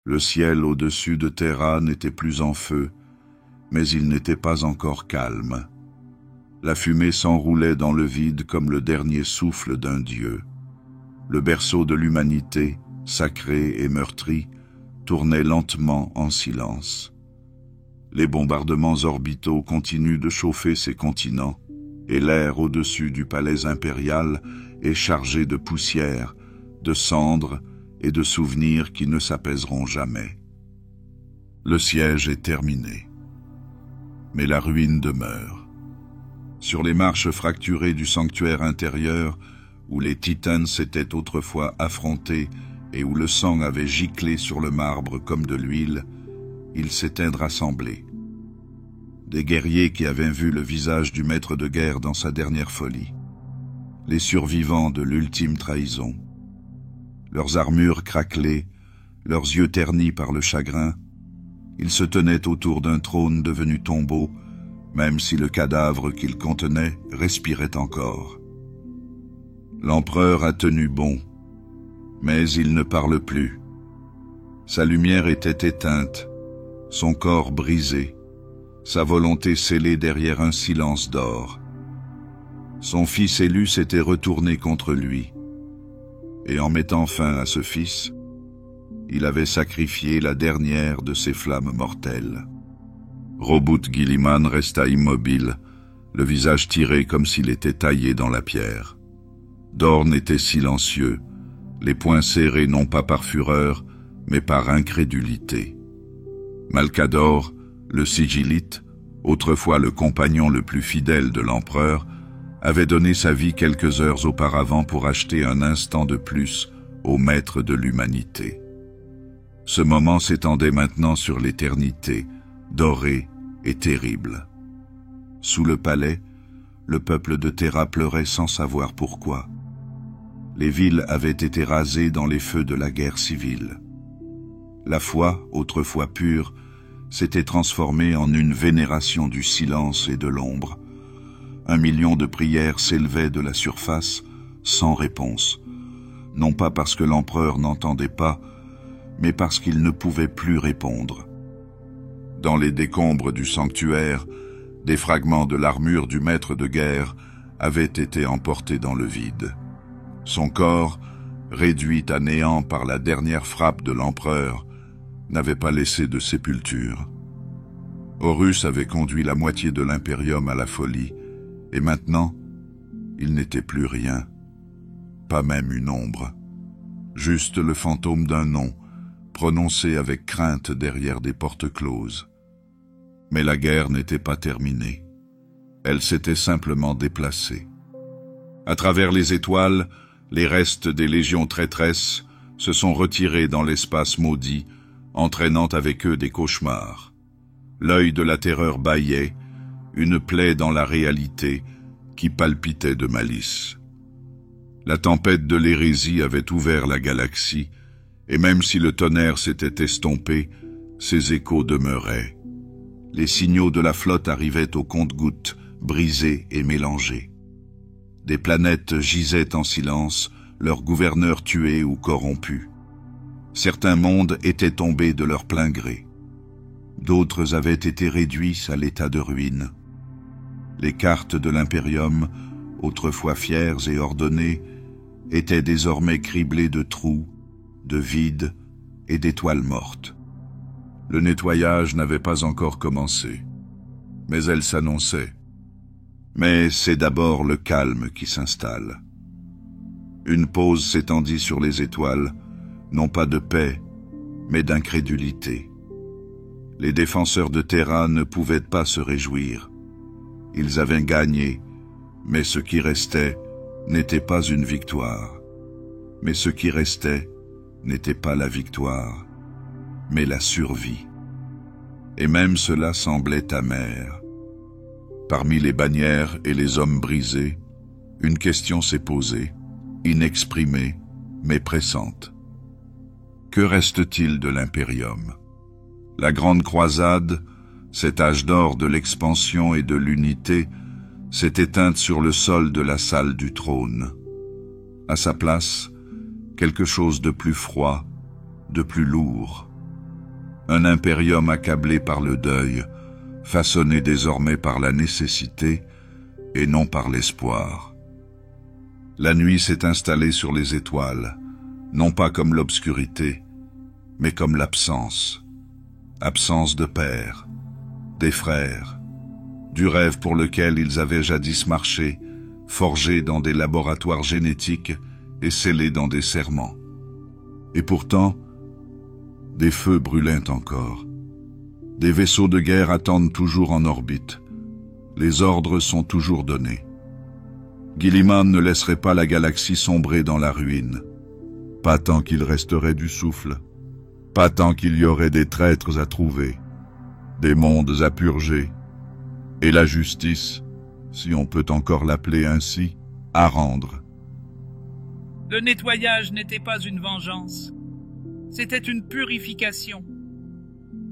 Le ciel au-dessus de Terra n'était plus en feu, mais il n'était pas encore calme. La fumée s'enroulait dans le vide comme le dernier souffle d'un dieu. Le berceau de l'humanité, sacré et meurtri, tournait lentement en silence. Les bombardements orbitaux continuent de chauffer ces continents, et l'air au-dessus du palais impérial est chargé de poussière, de cendres et de souvenirs qui ne s'apaiseront jamais. Le siège est terminé, mais la ruine demeure. Sur les marches fracturées du sanctuaire intérieur, où les titans s'étaient autrefois affrontés et où le sang avait giclé sur le marbre comme de l'huile, ils s'étaient rassemblés. Des guerriers qui avaient vu le visage du maître de guerre dans sa dernière folie. Les survivants de l'ultime trahison. Leurs armures craquelées, leurs yeux ternis par le chagrin, ils se tenaient autour d'un trône devenu tombeau, même si le cadavre qu'il contenait respirait encore. L'empereur a tenu bon, mais il ne parle plus. Sa lumière était éteinte, son corps brisé, sa volonté scellée derrière un silence d'or. Son fils élu s'était retourné contre lui, et en mettant fin à ce fils, il avait sacrifié la dernière de ses flammes mortelles. Roboute Guilliman resta immobile, le visage tiré comme s'il était taillé dans la pierre. Dorn était silencieux, les poings serrés non pas par fureur, mais par incrédulité. Malcador, le sigillite, autrefois le compagnon le plus fidèle de l'empereur, avait donné sa vie quelques heures auparavant pour acheter un instant de plus au maître de l'humanité. Ce moment s'étendait maintenant sur l'éternité, doré et terrible. Sous le palais, le peuple de Terra pleurait sans savoir pourquoi. Les villes avaient été rasées dans les feux de la guerre civile. La foi, autrefois pure, s'était transformée en une vénération du silence et de l'ombre. 1 million de prières s'élevaient de la surface, sans réponse, non pas parce que l'empereur n'entendait pas, mais parce qu'il ne pouvait plus répondre. Dans les décombres du sanctuaire, des fragments de l'armure du maître de guerre avaient été emportés dans le vide. Son corps, réduit à néant par la dernière frappe de l'empereur, n'avait pas laissé de sépulture. Horus avait conduit la moitié de l'impérium à la folie, et maintenant, il n'était plus rien, pas même une ombre, juste le fantôme d'un nom, prononcé avec crainte derrière des portes closes. Mais la guerre n'était pas terminée. Elle s'était simplement déplacée. À travers les étoiles, les restes des légions traîtresses se sont retirés dans l'espace maudit, entraînant avec eux des cauchemars. L'œil de la terreur bâillait, une plaie dans la réalité qui palpitait de malice. La tempête de l'hérésie avait ouvert la galaxie, et même si le tonnerre s'était estompé, ses échos demeuraient. Les signaux de la flotte arrivaient au compte-gouttes, brisés et mélangés. Des planètes gisaient en silence, leurs gouverneurs tués ou corrompus. Certains mondes étaient tombés de leur plein gré. D'autres avaient été réduits à l'état de ruine. Les cartes de l'impérium, autrefois fières et ordonnées, étaient désormais criblées de trous, de vides et d'étoiles mortes. Le nettoyage n'avait pas encore commencé, mais elle s'annonçait. Mais c'est d'abord le calme qui s'installe. Une pause s'étendit sur les étoiles, non pas de paix, mais d'incrédulité. Les défenseurs de Terra ne pouvaient pas se réjouir. Ils avaient gagné, mais ce qui restait n'était pas une victoire. Mais ce qui restait n'était pas la victoire, mais la survie. Et même cela semblait amer. Parmi les bannières et les hommes brisés, une question s'est posée, inexprimée, mais pressante. Que reste-t-il de l'impérium? La grande croisade, cet âge d'or de l'expansion et de l'unité, s'est éteinte sur le sol de la salle du trône. À sa place, quelque chose de plus froid, de plus lourd, Un impérium accablé par le deuil, façonné désormais par la nécessité et non par l'espoir. La nuit s'est installée sur les étoiles, non pas comme l'obscurité, mais comme l'absence. Absence de père, des frères, du rêve pour lequel ils avaient jadis marché, forgé dans des laboratoires génétiques et scellé dans des serments. Et pourtant, des feux brûlaient encore. Des vaisseaux de guerre attendent toujours en orbite. Les ordres sont toujours donnés. Guilliman ne laisserait pas la galaxie sombrer dans la ruine. Pas tant qu'il resterait du souffle. Pas tant qu'il y aurait des traîtres à trouver, des mondes à purger, et la justice, si on peut encore l'appeler ainsi, à rendre. Le nettoyage n'était pas une vengeance, c'était une purification.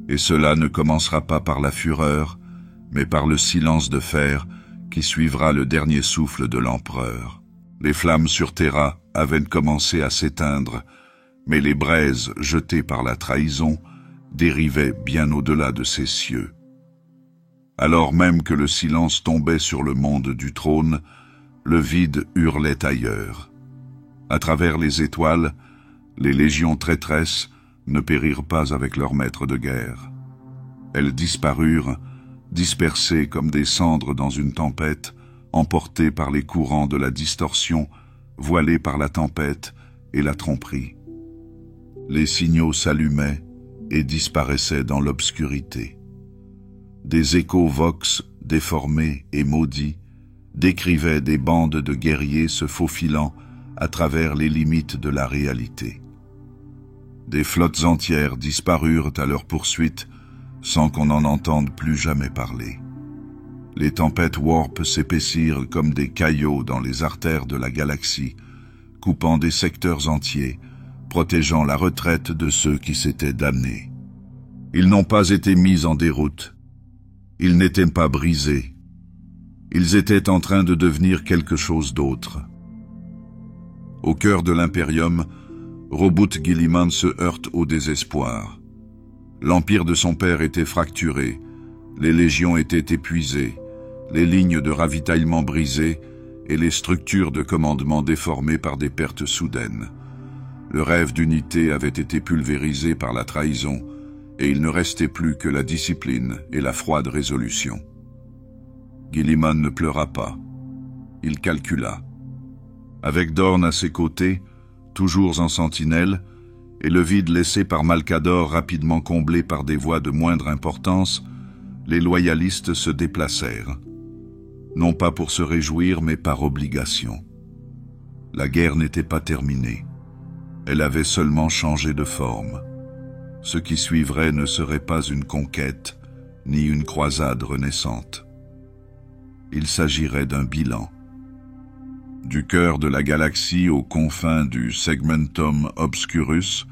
Et cela ne commencera pas par la fureur, mais par le silence de fer qui suivra le dernier souffle de l'empereur. Les flammes sur Terra avaient commencé à s'éteindre, mais les braises jetées par la trahison dérivaient bien au-delà de ces cieux. Alors même que le silence tombait sur le monde du trône, le vide hurlait ailleurs. À travers les étoiles, les légions traîtresses ne périrent pas avec leur maître de guerre. Elles disparurent, dispersées comme des cendres dans une tempête, emportées par les courants de la distorsion, voilées par la tempête et la tromperie. Les signaux s'allumaient et disparaissaient dans l'obscurité. Des échos vox, déformés et maudits, décrivaient des bandes de guerriers se faufilant à travers les limites de la réalité. Des flottes entières disparurent à leur poursuite sans qu'on n'en entende plus jamais parler. Les tempêtes warp s'épaissirent comme des caillots dans les artères de la galaxie, coupant des secteurs entiers, protégeant la retraite de ceux qui s'étaient damnés. Ils n'ont pas été mis en déroute. Ils n'étaient pas brisés. Ils étaient en train de devenir quelque chose d'autre. Au cœur de l'Impérium, Roboute Guilliman se heurte au désespoir. L'empire de son père était fracturé, les légions étaient épuisées, les lignes de ravitaillement brisées et les structures de commandement déformées par des pertes soudaines. Le rêve d'unité avait été pulvérisé par la trahison, et il ne restait plus que la discipline et la froide résolution. Guilliman ne pleura pas. Il calcula. Avec Dorn à ses côtés, toujours en sentinelle, et le vide laissé par Malcador rapidement comblé par des voix de moindre importance, les loyalistes se déplacèrent. Non pas pour se réjouir, mais par obligation. La guerre n'était pas terminée. Elle avait seulement changé de forme. Ce qui suivrait ne serait pas une conquête, ni une croisade renaissante. Il s'agirait d'un bilan. Du cœur de la galaxie aux confins du Segmentum Obscurus,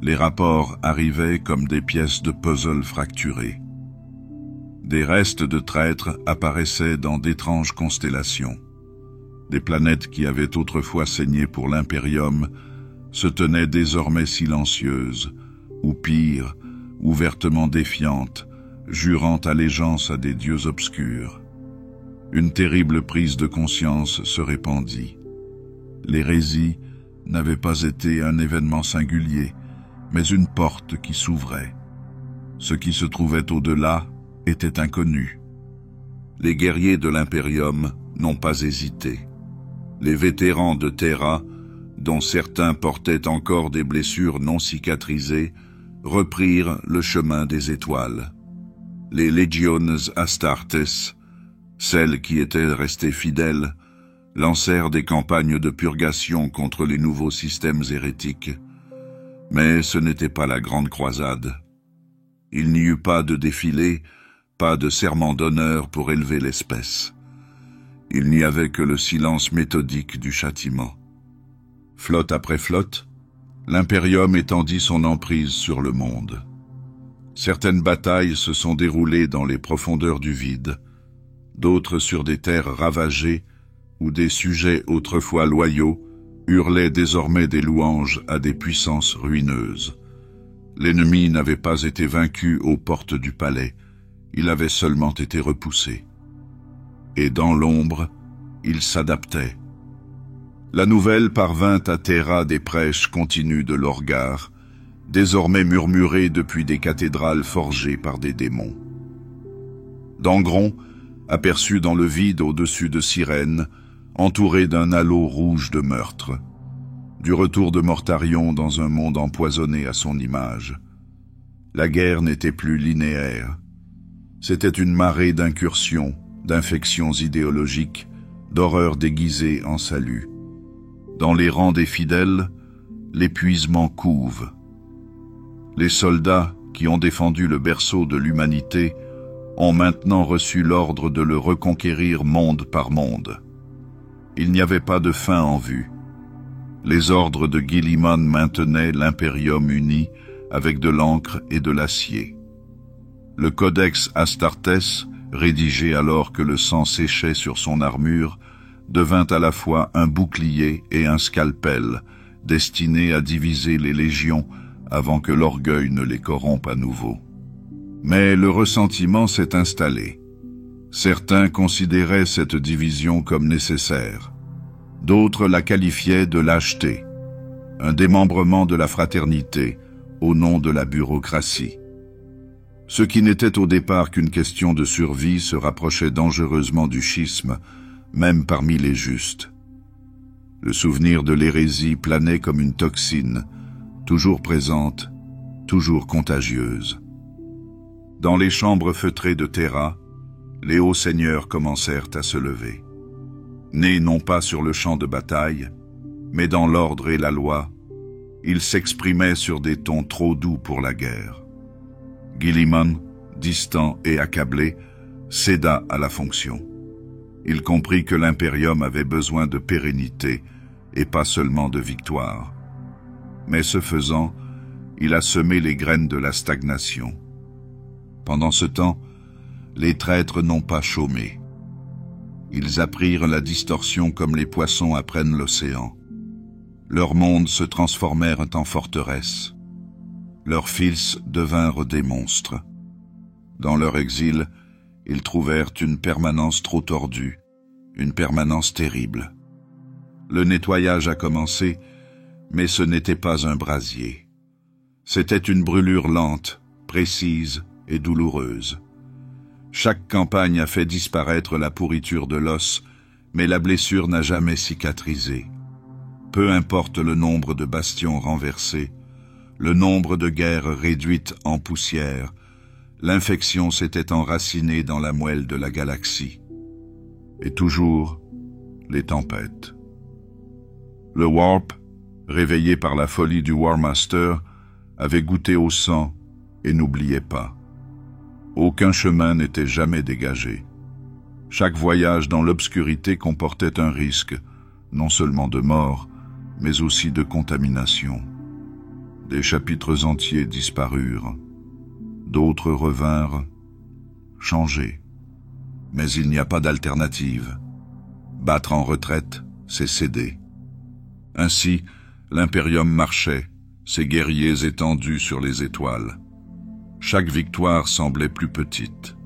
les rapports arrivaient comme des pièces de puzzle fracturées. Des restes de traîtres apparaissaient dans d'étranges constellations. Des planètes qui avaient autrefois saigné pour l'Impérium se tenaient désormais silencieuses, ou pire, ouvertement défiantes, jurant allégeance à des dieux obscurs. Une terrible prise de conscience se répandit. L'hérésie n'avait pas été un événement singulier, mais une porte qui s'ouvrait. Ce qui se trouvait au-delà était inconnu. Les guerriers de l'Impérium n'ont pas hésité. Les vétérans de Terra, dont certains portaient encore des blessures non cicatrisées, reprirent le chemin des étoiles. Les Legiones Astartes, celles qui étaient restées fidèles, lancèrent des campagnes de purgation contre les nouveaux systèmes hérétiques. Mais ce n'était pas la grande croisade. Il n'y eut pas de défilé, pas de serment d'honneur pour élever l'espèce. Il n'y avait que le silence méthodique du châtiment. Flotte après flotte, l'Impérium étendit son emprise sur le monde. Certaines batailles se sont déroulées dans les profondeurs du vide, d'autres sur des terres ravagées où des sujets autrefois loyaux hurlaient désormais des louanges à des puissances ruineuses. L'ennemi n'avait pas été vaincu aux portes du palais, il avait seulement été repoussé. Et dans l'ombre, il s'adaptait. La nouvelle parvint à Terra des prêches continus de Lorgar, désormais murmurés depuis des cathédrales forgées par des démons. Dangron, aperçu dans le vide au-dessus de Cyrène, entouré d'un halo rouge de meurtre, du retour de Mortarion dans un monde empoisonné à son image. La guerre n'était plus linéaire. C'était une marée d'incursions, d'infections idéologiques, d'horreurs déguisées en salut. Dans les rangs des fidèles, l'épuisement couve. Les soldats qui ont défendu le berceau de l'humanité ont maintenant reçu l'ordre de le reconquérir monde par monde. Il n'y avait pas de fin en vue. Les ordres de Guilliman maintenaient l'impérium uni avec de l'encre et de l'acier. Le codex Astartes, rédigé alors que le sang séchait sur son armure, devint à la fois un bouclier et un scalpel, destiné à diviser les légions avant que l'orgueil ne les corrompe à nouveau. Mais le ressentiment s'est installé. Certains considéraient cette division comme nécessaire. D'autres la qualifiaient de lâcheté, un démembrement de la fraternité au nom de la bureaucratie. Ce qui n'était au départ qu'une question de survie se rapprochait dangereusement du schisme, même parmi les justes. Le souvenir de l'hérésie planait comme une toxine, toujours présente, toujours contagieuse. Dans les chambres feutrées de Terra, les hauts seigneurs commencèrent à se lever. Nés non pas sur le champ de bataille, mais dans l'ordre et la loi, ils s'exprimaient sur des tons trop doux pour la guerre. Guilliman, distant et accablé, céda à la fonction. Il comprit que l'impérium avait besoin de pérennité et pas seulement de victoire. Mais ce faisant, il a semé les graines de la stagnation. Pendant ce temps, les traîtres n'ont pas chômé. Ils apprirent la distorsion comme les poissons apprennent l'océan. Leurs mondes se transformèrent en forteresses. Leurs fils devinrent des monstres. Dans leur exil, ils trouvèrent une permanence trop tordue, une permanence terrible. Le nettoyage a commencé, mais ce n'était pas un brasier. C'était une brûlure lente, précise et douloureuse. Chaque campagne a fait disparaître la pourriture de l'os, mais la blessure n'a jamais cicatrisé. Peu importe le nombre de bastions renversés, le nombre de guerres réduites en poussière, l'infection s'était enracinée dans la moelle de la galaxie. Et toujours, les tempêtes. Le Warp, réveillé par la folie du War Master, avait goûté au sang et n'oubliait pas. Aucun chemin n'était jamais dégagé. Chaque voyage dans l'obscurité comportait un risque, non seulement de mort, mais aussi de contamination. Des chapitres entiers disparurent. D'autres revinrent, changés. Mais il n'y a pas d'alternative. Battre en retraite, c'est céder. Ainsi, l'impérium marchait, ses guerriers étendus sur les étoiles. Chaque victoire semblait plus petite,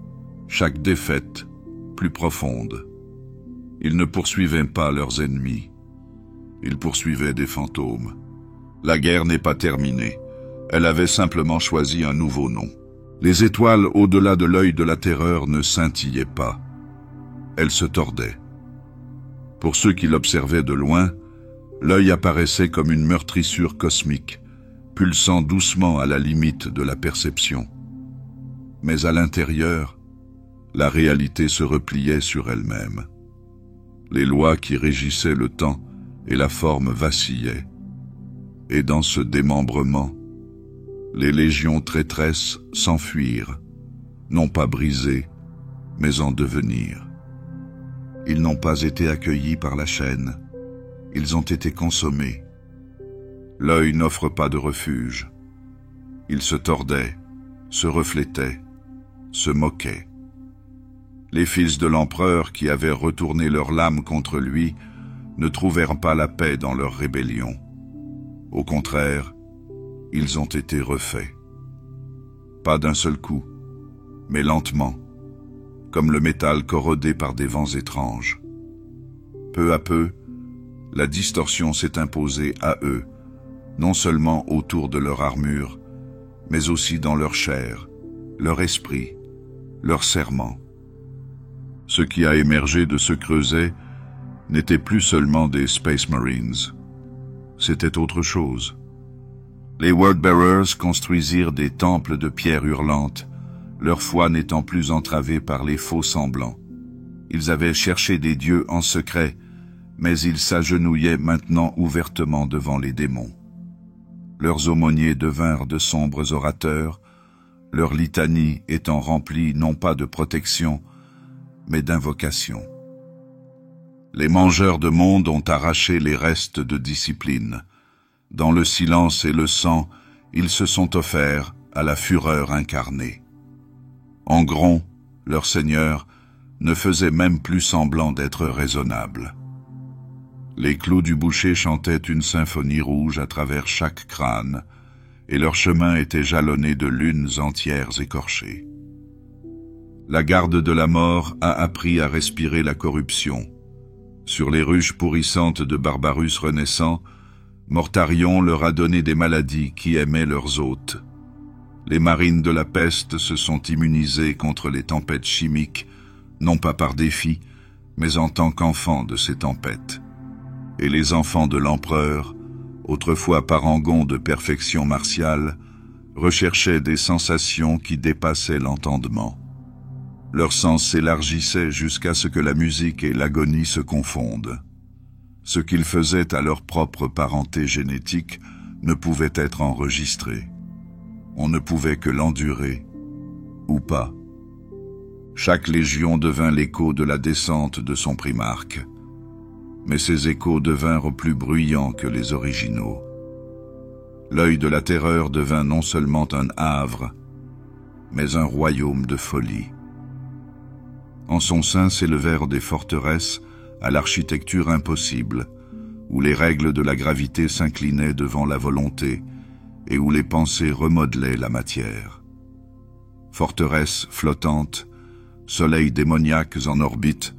chaque défaite plus profonde. Ils ne poursuivaient pas leurs ennemis, ils poursuivaient des fantômes. La guerre n'est pas terminée, elle avait simplement choisi un nouveau nom. Les étoiles au-delà de l'œil de la terreur ne scintillaient pas, elles se tordaient. Pour ceux qui l'observaient de loin, l'œil apparaissait comme une meurtrissure cosmique, pulsant doucement à la limite de la perception. Mais à l'intérieur, la réalité se repliait sur elle-même. Les lois qui régissaient le temps et la forme vacillaient. Et dans ce démembrement, les légions traîtresses s'enfuirent, non pas brisées, mais en devenir. Ils n'ont pas été accueillis par la chaîne, ils ont été consommés. L'œil n'offre pas de refuge. Il se tordait, se reflétait, se moquait. Les fils de l'empereur qui avaient retourné leur lame contre lui ne trouvèrent pas la paix dans leur rébellion. Au contraire, ils ont été refaits. pas d'un seul coup, mais lentement, comme le métal corrodé par des vents étranges. Peu à peu, la distorsion s'est imposée à eux, non seulement autour de leur armure, mais aussi dans leur chair, leur esprit, leur serment. Ce qui a émergé de ce creuset n'était plus seulement des Space Marines, c'était autre chose. Les Wordbearers construisirent des temples de pierre hurlante, leur foi n'étant plus entravée par les faux semblants. Ils avaient cherché des dieux en secret, mais ils s'agenouillaient maintenant ouvertement devant les démons. Leurs aumôniers devinrent de sombres orateurs, leur litanie étant remplie non pas de protection, mais d'invocation. Les mangeurs de monde ont arraché les restes de discipline. Dans le silence et le sang, ils se sont offerts à la fureur incarnée. En gros, leur Seigneur ne faisait même plus semblant d'être raisonnable. Les clous du boucher chantaient une symphonie rouge à travers chaque crâne, et leur chemin était jalonné de lunes entières écorchées. La garde de la mort a appris à respirer la corruption. Sur les ruches pourrissantes de Barbarus renaissant, Mortarion leur a donné des maladies qui aimaient leurs hôtes. Les marines de la peste se sont immunisées contre les tempêtes chimiques, non pas par défi, mais en tant qu'enfants de ces tempêtes. Et les enfants de l'empereur, autrefois parangons de perfection martiale, recherchaient des sensations qui dépassaient l'entendement. Leur sens s'élargissait jusqu'à ce que la musique et l'agonie se confondent. Ce qu'ils faisaient à leur propre parenté génétique ne pouvait être enregistré. On ne pouvait que l'endurer, ou pas. Chaque légion devint l'écho de la descente de son primarque. Mais ces échos devinrent plus bruyants que les originaux. L'œil de la terreur devint non seulement un havre, mais un royaume de folie. En son sein s'élevèrent des forteresses à l'architecture impossible, où les règles de la gravité s'inclinaient devant la volonté et où les pensées remodelaient la matière. Forteresses flottantes, soleils démoniaques en orbite,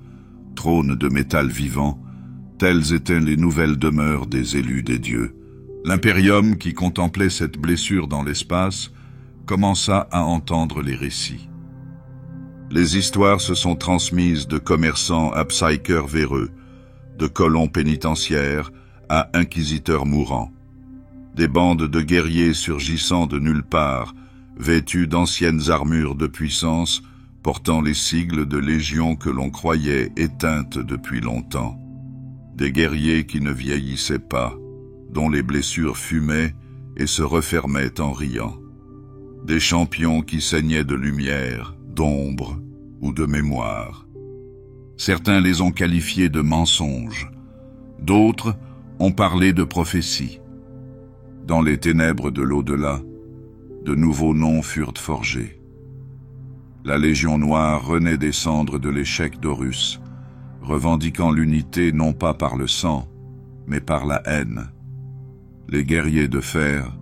trônes de métal vivant, telles étaient les nouvelles demeures des élus des dieux. L'impérium, qui contemplait cette blessure dans l'espace, commença à entendre les récits. Les histoires se sont transmises de commerçants à psycheurs véreux, de colons pénitentiaires à inquisiteurs mourants. Des bandes de guerriers surgissant de nulle part, vêtus d'anciennes armures de puissance, portant les sigles de légions que l'on croyait éteintes depuis longtemps. Des guerriers qui ne vieillissaient pas, dont les blessures fumaient et se refermaient en riant. Des champions qui saignaient de lumière, d'ombre ou de mémoire. Certains les ont qualifiés de mensonges, d'autres ont parlé de prophéties. Dans les ténèbres de l'au-delà, de nouveaux noms furent forgés. La Légion Noire renaît des cendres de l'échec d'Horus, revendiquant l'unité non pas par le sang, mais par la haine. Les guerriers de fer,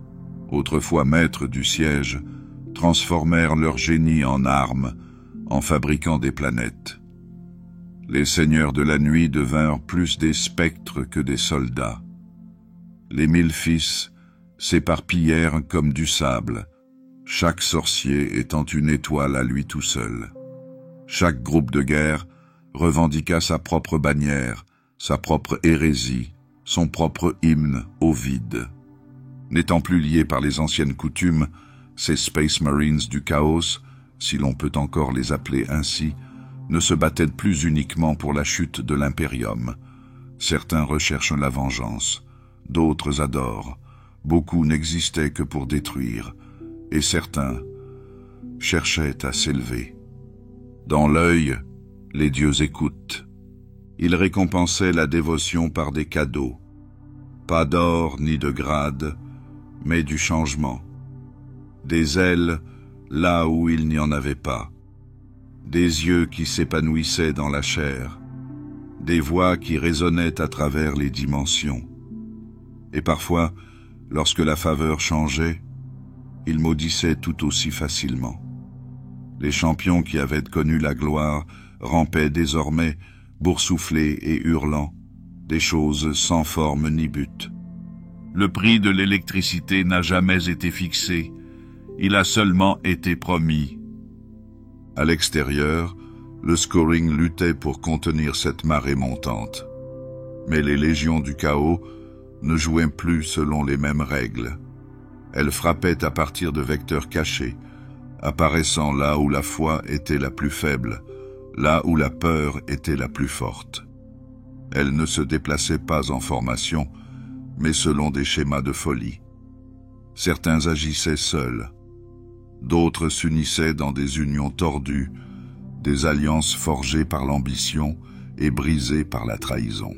autrefois maîtres du siège, transformèrent leur génie en armes, en fabriquant des planètes. Les seigneurs de la nuit devinrent plus des spectres que des soldats. Les 1000 fils s'éparpillèrent comme du sable, chaque sorcier étant une étoile à lui tout seul. Chaque groupe de guerre revendiqua sa propre bannière, sa propre hérésie, son propre hymne au vide. N'étant plus liés par les anciennes coutumes, ces Space Marines du chaos, si l'on peut encore les appeler ainsi, ne se battaient plus uniquement pour la chute de l'Impérium. Certains recherchent la vengeance, d'autres adorent, beaucoup n'existaient que pour détruire, et certains cherchaient à s'élever. Dans l'œil, les dieux écoutent. Ils récompensaient la dévotion par des cadeaux, pas d'or ni de grade, mais du changement. Des ailes là où il n'y en avait pas, des yeux qui s'épanouissaient dans la chair, des voix qui résonnaient à travers les dimensions. Et parfois, lorsque la faveur changeait, ils maudissaient tout aussi facilement. Les champions qui avaient connu la gloire rampaient désormais, boursouflés et hurlant, des choses sans forme ni but. Le prix de l'électricité n'a jamais été fixé, il a seulement été promis. À l'extérieur, le scoring luttait pour contenir cette marée montante. Mais les légions du chaos ne jouaient plus selon les mêmes règles. Elles frappaient à partir de vecteurs cachés, apparaissant là où la foi était la plus faible, là où la peur était la plus forte. Elles ne se déplaçaient pas en formation, mais selon des schémas de folie. Certains agissaient seuls, d'autres s'unissaient dans des unions tordues, des alliances forgées par l'ambition et brisées par la trahison.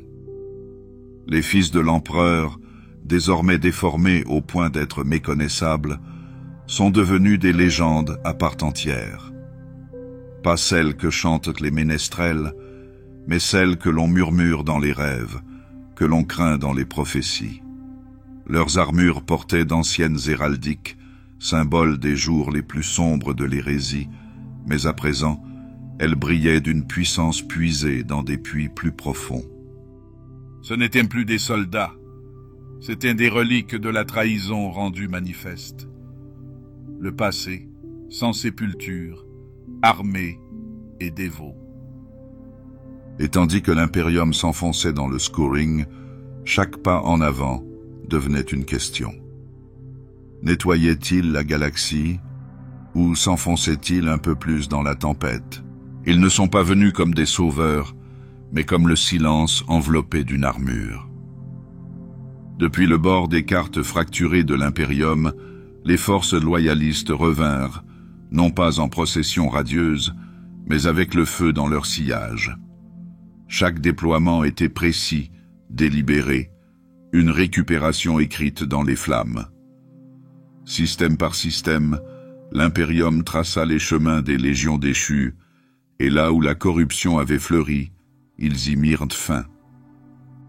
Les fils de l'empereur, désormais déformés au point d'être méconnaissables, sont devenus des légendes à part entière. Pas celles que chantent les ménestrels, mais celles que l'on murmure dans les rêves, que l'on craint dans les prophéties. Leurs armures portaient d'anciennes héraldiques, symboles des jours les plus sombres de l'hérésie, mais à présent, elles brillaient d'une puissance puisée dans des puits plus profonds. Ce n'étaient plus des soldats, c'étaient des reliques de la trahison rendues manifestes. Le passé, sans sépulture, armé et dévot. Et tandis que l'impérium s'enfonçait dans le scoring, chaque pas en avant devenait une question. Nettoyait-il la galaxie ou s'enfonçait-il un peu plus dans la tempête? Ils ne sont pas venus comme des sauveurs, mais comme le silence enveloppé d'une armure. Depuis le bord des cartes fracturées de l'impérium, les forces loyalistes revinrent, non pas en procession radieuse, mais avec le feu dans leur sillage. Chaque déploiement était précis, délibéré, une récupération écrite dans les flammes. Système par système, l'impérium traça les chemins des légions déchues, et là où la corruption avait fleuri, ils y mirent fin.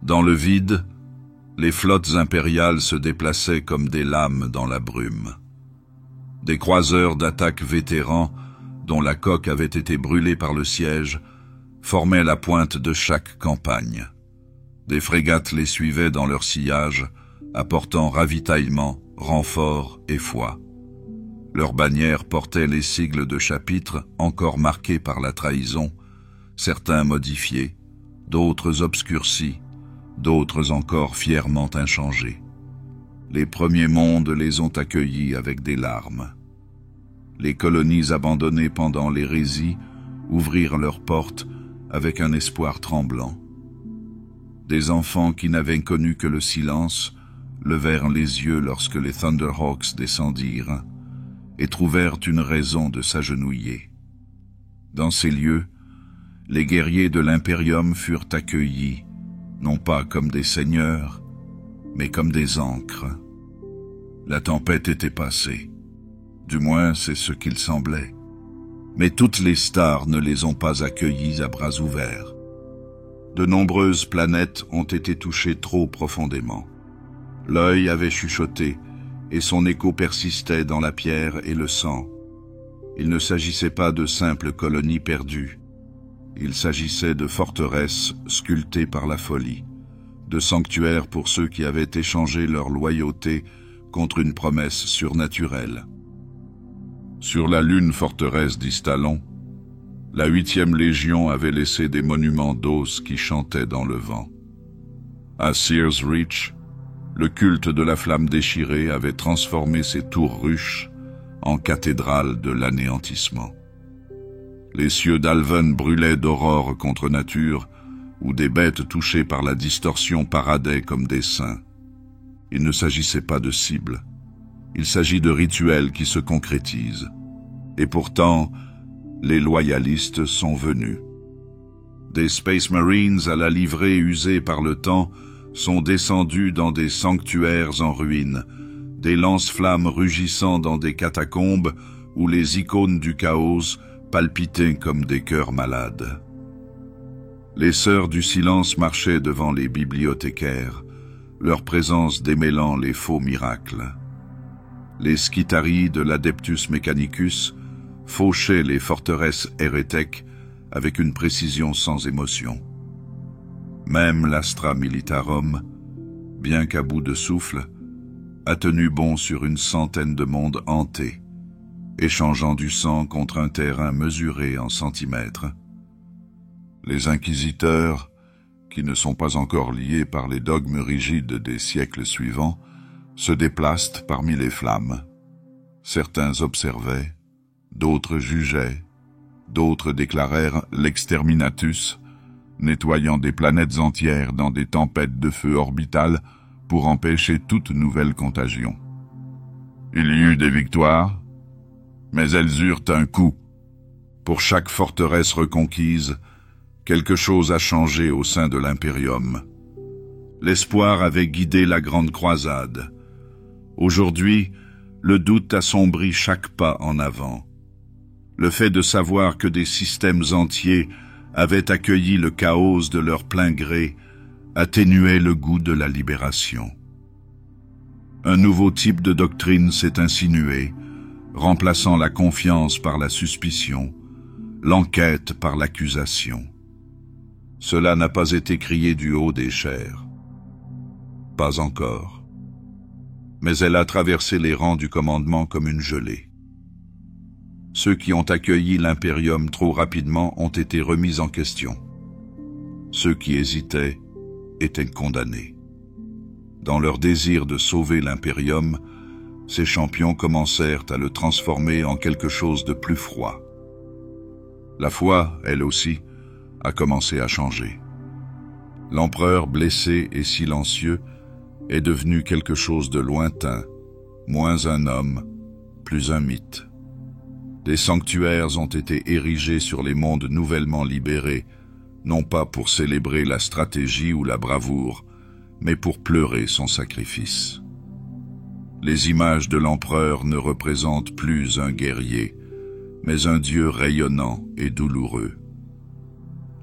Dans le vide, les flottes impériales se déplaçaient comme des lames dans la brume. Des croiseurs d'attaque vétérans, dont la coque avait été brûlée par le siège, formaient la pointe de chaque campagne. Des frégates les suivaient dans leur sillage, apportant ravitaillement, renfort et foi. Leurs bannières portaient les sigles de chapitres encore marqués par la trahison, certains modifiés, d'autres obscurcis, d'autres encore fièrement inchangés. Les premiers mondes les ont accueillis avec des larmes. Les colonies abandonnées pendant l'hérésie ouvrirent leurs portes avec un espoir tremblant. Des enfants qui n'avaient connu que le silence levèrent les yeux lorsque les Thunderhawks descendirent et trouvèrent une raison de s'agenouiller. Dans ces lieux, les guerriers de l'Imperium furent accueillis, non pas comme des seigneurs, mais comme des ancres. La tempête était passée, du moins c'est ce qu'il semblait. Mais toutes les stars ne les ont pas accueillis à bras ouverts. De nombreuses planètes ont été touchées trop profondément. L'œil avait chuchoté, et son écho persistait dans la pierre et le sang. Il ne s'agissait pas de simples colonies perdues. Il s'agissait de forteresses sculptées par la folie, de sanctuaires pour ceux qui avaient échangé leur loyauté contre une promesse surnaturelle. Sur la lune forteresse d'Istalon, la 8e Légion avait laissé des monuments d'os qui chantaient dans le vent. À Sears Reach, le culte de la flamme déchirée avait transformé ses tours ruches en cathédrale de l'anéantissement. Les cieux d'Alven brûlaient d'aurore contre nature, où des bêtes touchées par la distorsion paradaient comme des saints. Il ne s'agissait pas de cibles. Il s'agit de rituels qui se concrétisent. Et pourtant, les loyalistes sont venus. Des Space Marines à la livrée usée par le temps sont descendus dans des sanctuaires en ruine, des lance-flammes rugissant dans des catacombes où les icônes du chaos palpitaient comme des cœurs malades. Les sœurs du silence marchaient devant les bibliothécaires, leur présence démêlant les faux miracles. Les Scitarii de l'Adeptus Mechanicus fauchaient les forteresses hérétèques avec une précision sans émotion. Même l'Astra Militarum, bien qu'à bout de souffle, a tenu bon sur une centaine de mondes hantés, échangeant du sang contre un terrain mesuré en centimètres. Les inquisiteurs, qui ne sont pas encore liés par les dogmes rigides des siècles suivants, se déplacent parmi les flammes. Certains observaient, d'autres jugeaient, d'autres déclarèrent l'exterminatus, nettoyant des planètes entières dans des tempêtes de feu orbitales pour empêcher toute nouvelle contagion. Il y eut des victoires, mais elles eurent un coût. Pour chaque forteresse reconquise, quelque chose a changé au sein de l'Imperium. L'espoir avait guidé la grande croisade. Aujourd'hui, le doute assombrit chaque pas en avant. Le fait de savoir que des systèmes entiers avaient accueilli le chaos de leur plein gré atténuait le goût de la libération. Un nouveau type de doctrine s'est insinué, remplaçant la confiance par la suspicion, l'enquête par l'accusation. Cela n'a pas été crié du haut des chairs. Pas encore. Mais elle a traversé les rangs du commandement comme une gelée. Ceux qui ont accueilli l'Imperium trop rapidement ont été remis en question. Ceux qui hésitaient étaient condamnés. Dans leur désir de sauver l'Imperium, ces champions commencèrent à le transformer en quelque chose de plus froid. La foi, elle aussi, a commencé à changer. L'empereur blessé et silencieux est devenu quelque chose de lointain, moins un homme, plus un mythe. Des sanctuaires ont été érigés sur les mondes nouvellement libérés, non pas pour célébrer la stratégie ou la bravoure, mais pour pleurer son sacrifice. Les images de l'empereur ne représentent plus un guerrier, mais un dieu rayonnant et douloureux.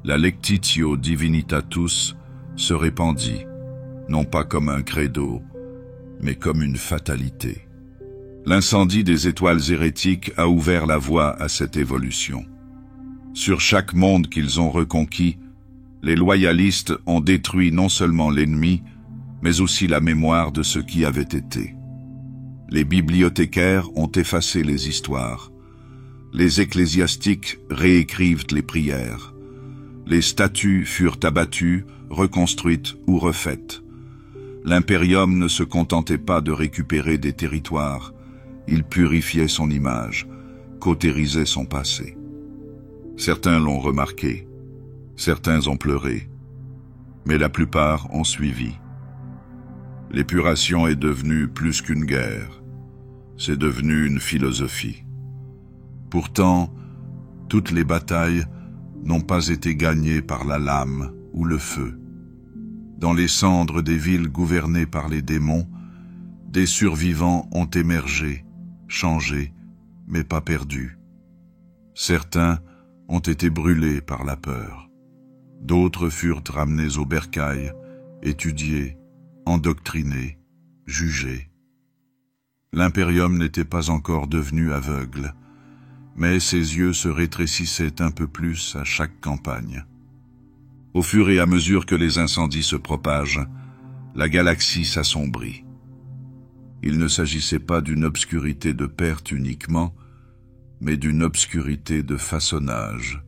La Lectitio Divinitatus se répandit, non pas comme un credo, mais comme une fatalité. L'incendie des étoiles hérétiques a ouvert la voie à cette évolution. Sur chaque monde qu'ils ont reconquis, les loyalistes ont détruit non seulement l'ennemi, mais aussi la mémoire de ce qui avait été. Les bibliothécaires ont effacé les histoires. Les ecclésiastiques réécrivent les prières. Les statues furent abattues, reconstruites ou refaites. L'Imperium ne se contentait pas de récupérer des territoires. Il purifiait son image, cautérisait son passé. Certains l'ont remarqué, certains ont pleuré, mais la plupart ont suivi. L'épuration est devenue plus qu'une guerre, c'est devenu une philosophie. Pourtant, toutes les batailles n'ont pas été gagnées par la lame ou le feu. Dans les cendres des villes gouvernées par les démons, des survivants ont émergé, changé, mais pas perdus. Certains ont été brûlés par la peur. D'autres furent ramenés au bercail, étudiés, endoctrinés, jugés. L'Imperium n'était pas encore devenu aveugle, mais ses yeux se rétrécissaient un peu plus à chaque campagne. Au fur et à mesure que les incendies se propagent, la galaxie s'assombrit. Il ne s'agissait pas d'une obscurité de perte uniquement, mais d'une obscurité de façonnage,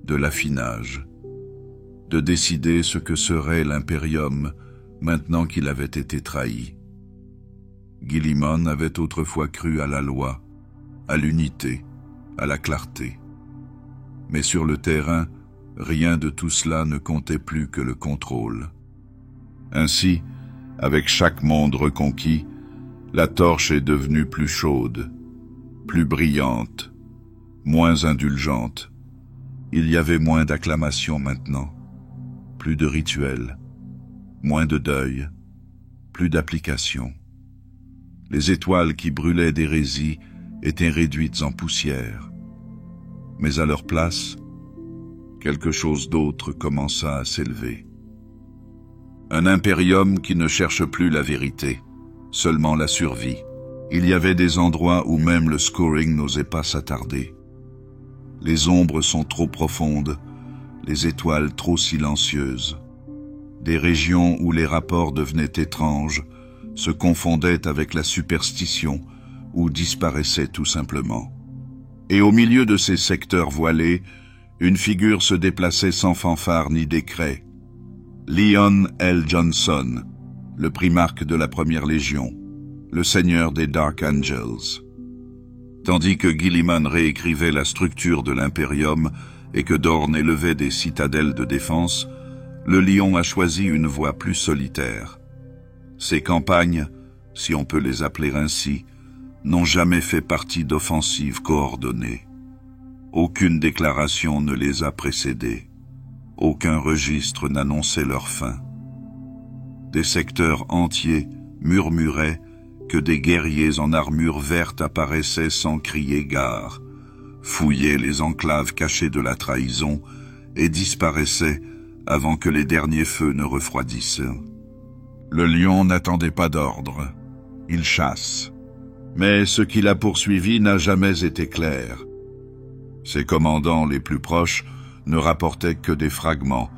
de l'affinage, de décider ce que serait l'Imperium maintenant qu'il avait été trahi. Guilliman avait autrefois cru à la loi, à l'unité, à la clarté. Mais sur le terrain, rien de tout cela ne comptait plus que le contrôle. Ainsi, avec chaque monde reconquis, la torche est devenue plus chaude, plus brillante, moins indulgente. Il y avait moins d'acclamations maintenant, plus de rituels, moins de deuil, plus d'applications. Les étoiles qui brûlaient d'hérésie étaient réduites en poussière. Mais à leur place, quelque chose d'autre commença à s'élever. Un impérium qui ne cherche plus la vérité, seulement la survie. Il y avait des endroits où même le scoring n'osait pas s'attarder. Les ombres sont trop profondes, les étoiles trop silencieuses. Des régions où les rapports devenaient étranges, se confondaient avec la superstition ou disparaissaient tout simplement. Et au milieu de ces secteurs voilés, une figure se déplaçait sans fanfare ni décret. Leon L. Johnson, le primarque de la Première Légion, le seigneur des Dark Angels. Tandis que Guilliman réécrivait la structure de l'Imperium et que Dorn élevait des citadelles de défense, le lion a choisi une voie plus solitaire. Ces campagnes, si on peut les appeler ainsi, n'ont jamais fait partie d'offensives coordonnées. Aucune déclaration ne les a précédées. Aucun registre n'annonçait leur fin. Des secteurs entiers murmuraient que des guerriers en armure verte apparaissaient sans crier gare, fouillaient les enclaves cachées de la trahison et disparaissaient avant que les derniers feux ne refroidissent. Le lion n'attendait pas d'ordre. Il chasse. Mais ce qui l'a poursuivi n'a jamais été clair. Ses commandants les plus proches ne rapportaient que des fragments,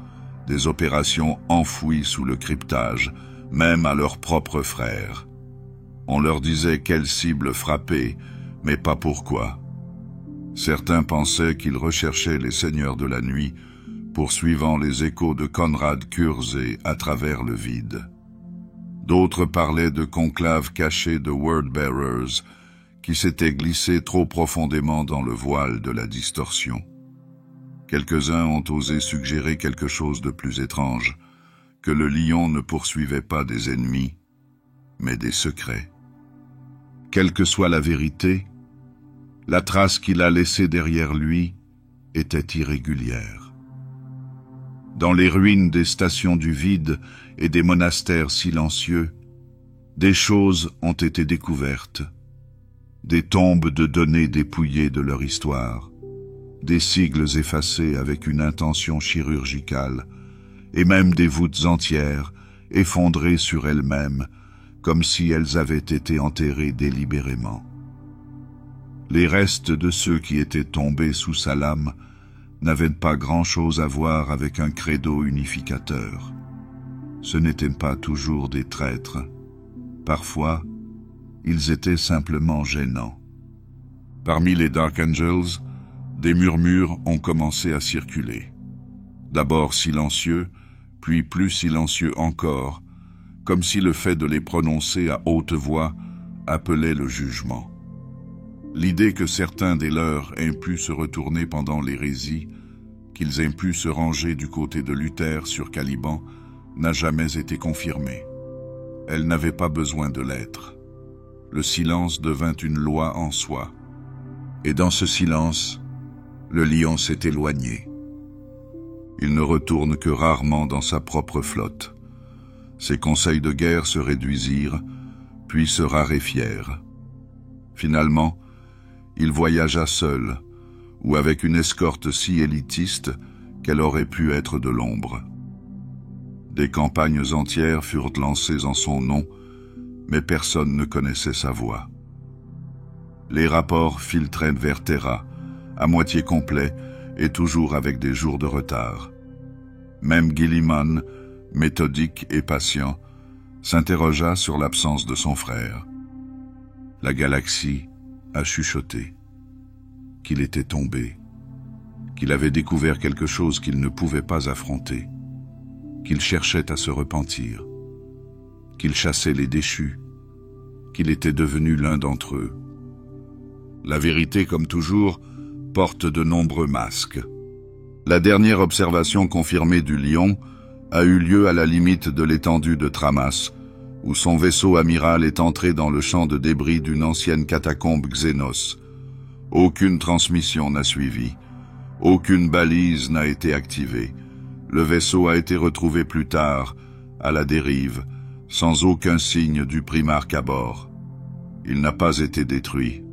des opérations enfouies sous le cryptage, même à leurs propres frères. On leur disait quelle cible frapper, mais pas pourquoi. Certains pensaient qu'ils recherchaient les seigneurs de la nuit, poursuivant les échos de Conrad Kurzé à travers le vide. D'autres parlaient de conclaves cachés de Wordbearers qui s'étaient glissés trop profondément dans le voile de la distorsion. Quelques-uns ont osé suggérer quelque chose de plus étrange, que le lion ne poursuivait pas des ennemis, mais des secrets. Quelle que soit la vérité, la trace qu'il a laissée derrière lui était irrégulière. Dans les ruines des stations du vide et des monastères silencieux, des choses ont été découvertes, des tombes de données dépouillées de leur histoire, des sigles effacés avec une intention chirurgicale, et même des voûtes entières effondrées sur elles-mêmes, comme si elles avaient été enterrées délibérément. Les restes de ceux qui étaient tombés sous sa lame n'avaient pas grand-chose à voir avec un credo unificateur. Ce n'étaient pas toujours des traîtres. Parfois, ils étaient simplement gênants. Parmi les Dark Angels, des murmures ont commencé à circuler. D'abord silencieux, puis plus silencieux encore, comme si le fait de les prononcer à haute voix appelait le jugement. L'idée que certains des leurs aient pu se retourner pendant l'hérésie, qu'ils aient pu se ranger du côté de Luther sur Caliban, n'a jamais été confirmée. Elle n'avait pas besoin de l'être. Le silence devint une loi en soi. Et dans ce silence, le lion s'est éloigné. Il ne retourne que rarement dans sa propre flotte. Ses conseils de guerre se réduisirent, puis se raréfièrent. Finalement, il voyagea seul, ou avec une escorte si élitiste qu'elle aurait pu être de l'ombre. Des campagnes entières furent lancées en son nom, mais personne ne connaissait sa voix. Les rapports filtraient vers Terra, à moitié complets et toujours avec des jours de retard. Même Guilliman, méthodique et patient, s'interrogea sur l'absence de son frère. La galaxie a chuchoté, qu'il était tombé, qu'il avait découvert quelque chose qu'il ne pouvait pas affronter, qu'il cherchait à se repentir, qu'il chassait les déchus, qu'il était devenu l'un d'entre eux. La vérité, comme toujours, porte de nombreux masques. La dernière observation confirmée du lion a eu lieu à la limite de l'étendue de Tramas, où son vaisseau amiral est entré dans le champ de débris d'une ancienne catacombe Xénos. Aucune transmission n'a suivi. Aucune balise n'a été activée. Le vaisseau a été retrouvé plus tard, à la dérive, sans aucun signe du primarque à bord. Il n'a pas été détruit,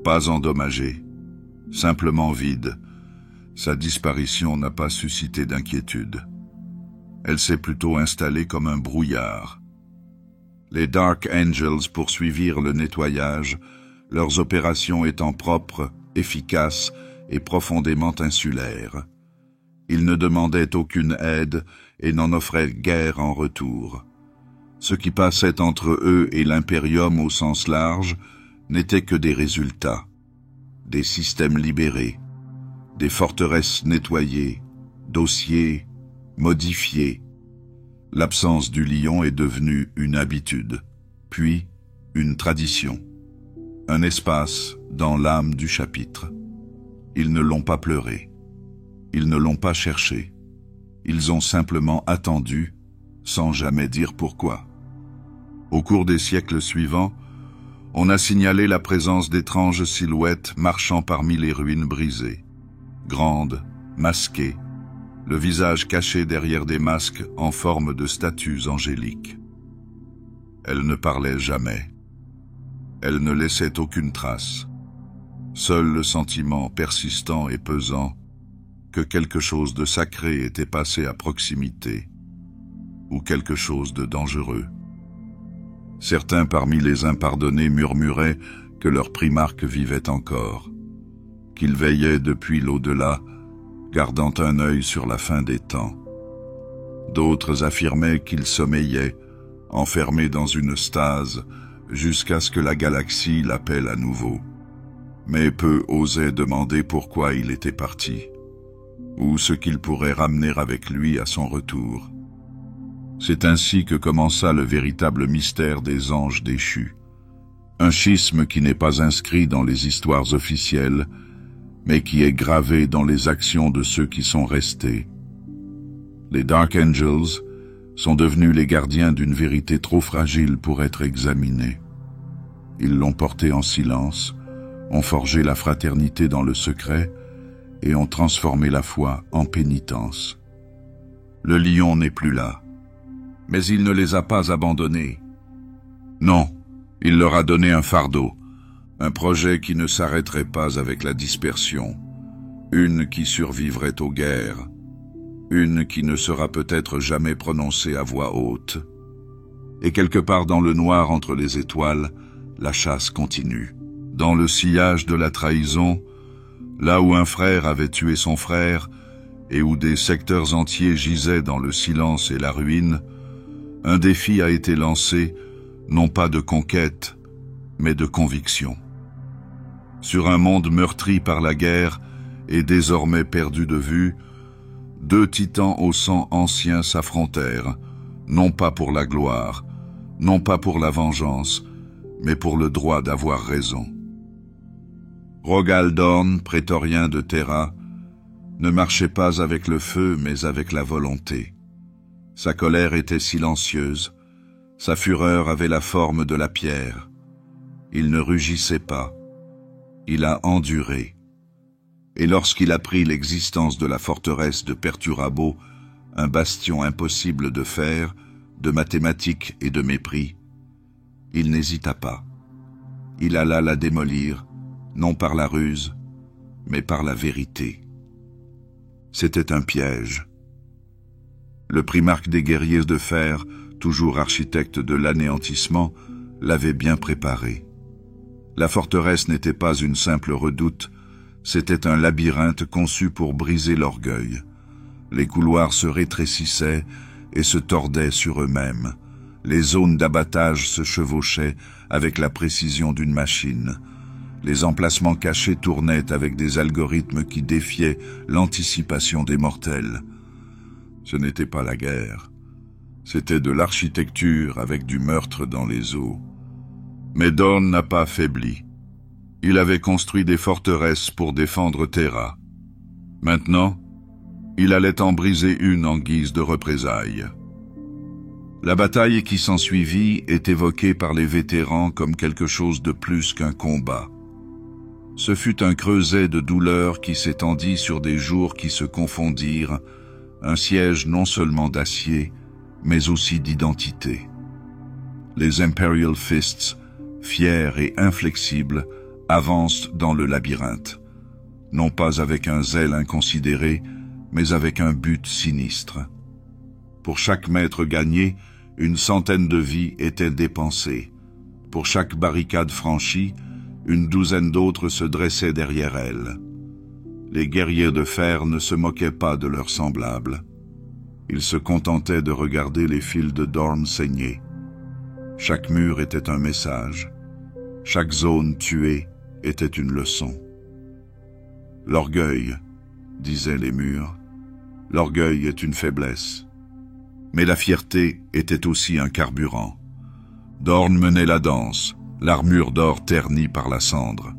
pas endommagé, simplement vide. Sa disparition n'a pas suscité d'inquiétude. Elle s'est plutôt installée comme un brouillard. Les Dark Angels poursuivirent le nettoyage, leurs opérations étant propres, efficaces et profondément insulaires. Ils ne demandaient aucune aide et n'en offraient guère en retour. Ce qui passait entre eux et l'Imperium au sens large n'était que des résultats, des systèmes libérés, des forteresses nettoyées, dossiers modifiés. L'absence du lion est devenue une habitude, puis une tradition, un espace dans l'âme du chapitre. Ils ne l'ont pas pleuré, ils ne l'ont pas cherché, ils ont simplement attendu, sans jamais dire pourquoi. Au cours des siècles suivants, on a signalé la présence d'étranges silhouettes marchant parmi les ruines brisées, grandes, masquées, le visage caché derrière des masques en forme de statues angéliques. Elles ne parlaient jamais. Elles ne laissaient aucune trace. Seul le sentiment persistant et pesant que quelque chose de sacré était passé à proximité, ou quelque chose de dangereux. Certains parmi les impardonnés murmuraient que leur primarque vivait encore, qu'il veillait depuis l'au-delà, gardant un œil sur la fin des temps. D'autres affirmaient qu'il sommeillait, enfermé dans une stase, jusqu'à ce que la galaxie l'appelle à nouveau. Mais peu osaient demander pourquoi il était parti, ou ce qu'il pourrait ramener avec lui à son retour. C'est ainsi que commença le véritable mystère des anges déchus. Un schisme qui n'est pas inscrit dans les histoires officielles, mais qui est gravé dans les actions de ceux qui sont restés. Les Dark Angels sont devenus les gardiens d'une vérité trop fragile pour être examinée. Ils l'ont portée en silence, ont forgé la fraternité dans le secret et ont transformé la foi en pénitence. Le lion n'est plus là, mais il ne les a pas abandonnés. Non, il leur a donné un fardeau, un projet qui ne s'arrêterait pas avec la dispersion, une qui survivrait aux guerres, une qui ne sera peut-être jamais prononcée à voix haute. Et quelque part dans le noir entre les étoiles, la chasse continue. Dans le sillage de la trahison, là où un frère avait tué son frère et où des secteurs entiers gisaient dans le silence et la ruine, un défi a été lancé, non pas de conquête, mais de conviction. Sur un monde meurtri par la guerre et désormais perdu de vue, deux titans au sang ancien s'affrontèrent, non pas pour la gloire, non pas pour la vengeance, mais pour le droit d'avoir raison. Rogal Dorn, prétorien de Terra, ne marchait pas avec le feu, mais avec la volonté. Sa colère était silencieuse, sa fureur avait la forme de la pierre. Il ne rugissait pas, il a enduré. Et lorsqu'il apprit l'existence de la forteresse de Perturabo, un bastion impossible de fer, de mathématiques et de mépris, il n'hésita pas. Il alla la démolir, non par la ruse, mais par la vérité. C'était un piège. Le primarque des guerriers de fer, toujours architecte de l'anéantissement, l'avait bien préparé. La forteresse n'était pas une simple redoute, c'était un labyrinthe conçu pour briser l'orgueil. Les couloirs se rétrécissaient et se tordaient sur eux-mêmes. Les zones d'abattage se chevauchaient avec la précision d'une machine. Les emplacements cachés tournaient avec des algorithmes qui défiaient l'anticipation des mortels. Ce n'était pas la guerre. C'était de l'architecture avec du meurtre dans les os. Mais Dorn n'a pas faibli. Il avait construit des forteresses pour défendre Terra. Maintenant, il allait en briser une en guise de représailles. La bataille qui s'ensuivit est évoquée par les vétérans comme quelque chose de plus qu'un combat. Ce fut un creuset de douleur qui s'étendit sur des jours qui se confondirent, un siège non seulement d'acier, mais aussi d'identité. Les Imperial Fists, fiers et inflexibles, avancent dans le labyrinthe, non pas avec un zèle inconsidéré, mais avec un but sinistre. Pour chaque mètre gagné, une centaine de vies étaient dépensées. Pour chaque barricade franchie, une douzaine d'autres se dressaient derrière elle. Les guerriers de fer ne se moquaient pas de leurs semblables. Ils se contentaient de regarder les fils de Dorn saigner. Chaque mur était un message. Chaque zone tuée était une leçon. L'orgueil, disaient les murs, l'orgueil est une faiblesse. Mais la fierté était aussi un carburant. Dorn menait la danse, l'armure d'or ternie par la cendre.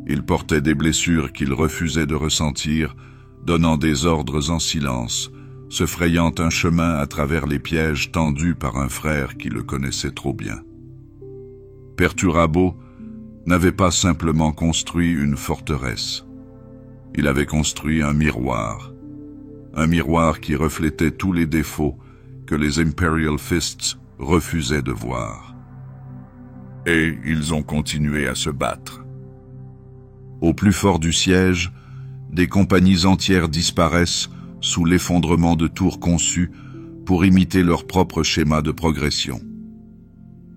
Il portait des blessures qu'il refusait de ressentir, donnant des ordres en silence, se frayant un chemin à travers les pièges tendus par un frère qui le connaissait trop bien. Perturabo n'avait pas simplement construit une forteresse. Il avait construit un miroir qui reflétait tous les défauts que les Imperial Fists refusaient de voir. Et ils ont continué à se battre. Au plus fort du siège, des compagnies entières disparaissent sous l'effondrement de tours conçues pour imiter leur propre schéma de progression.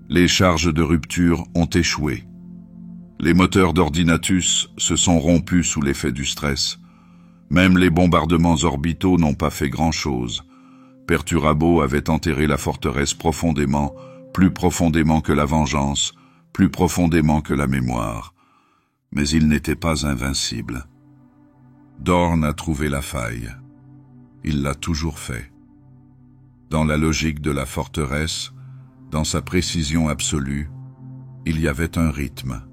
Les charges de rupture ont échoué. Les moteurs d'Ordinatus se sont rompus sous l'effet du stress. Même les bombardements orbitaux n'ont pas fait grand-chose. Perturabo avait enterré la forteresse profondément, plus profondément que la vengeance, plus profondément que la mémoire. Mais il n'était pas invincible. Dorn a trouvé la faille. Il l'a toujours fait. Dans la logique de la forteresse, dans sa précision absolue, il y avait un rythme.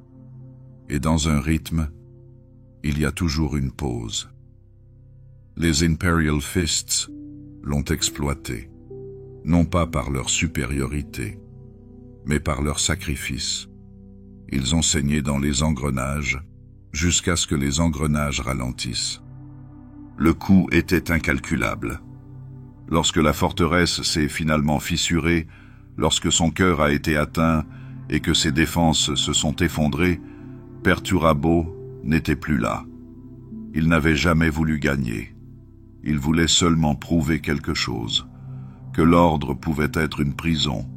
Et dans un rythme, il y a toujours une pause. Les Imperial Fists l'ont exploité, non pas par leur supériorité, mais par leur sacrifice. Ils ont saigné dans les engrenages, jusqu'à ce que les engrenages ralentissent. Le coût était incalculable. Lorsque la forteresse s'est finalement fissurée, lorsque son cœur a été atteint et que ses défenses se sont effondrées, Perturabo n'était plus là. Il n'avait jamais voulu gagner. Il voulait seulement prouver quelque chose, que l'ordre pouvait être une prison,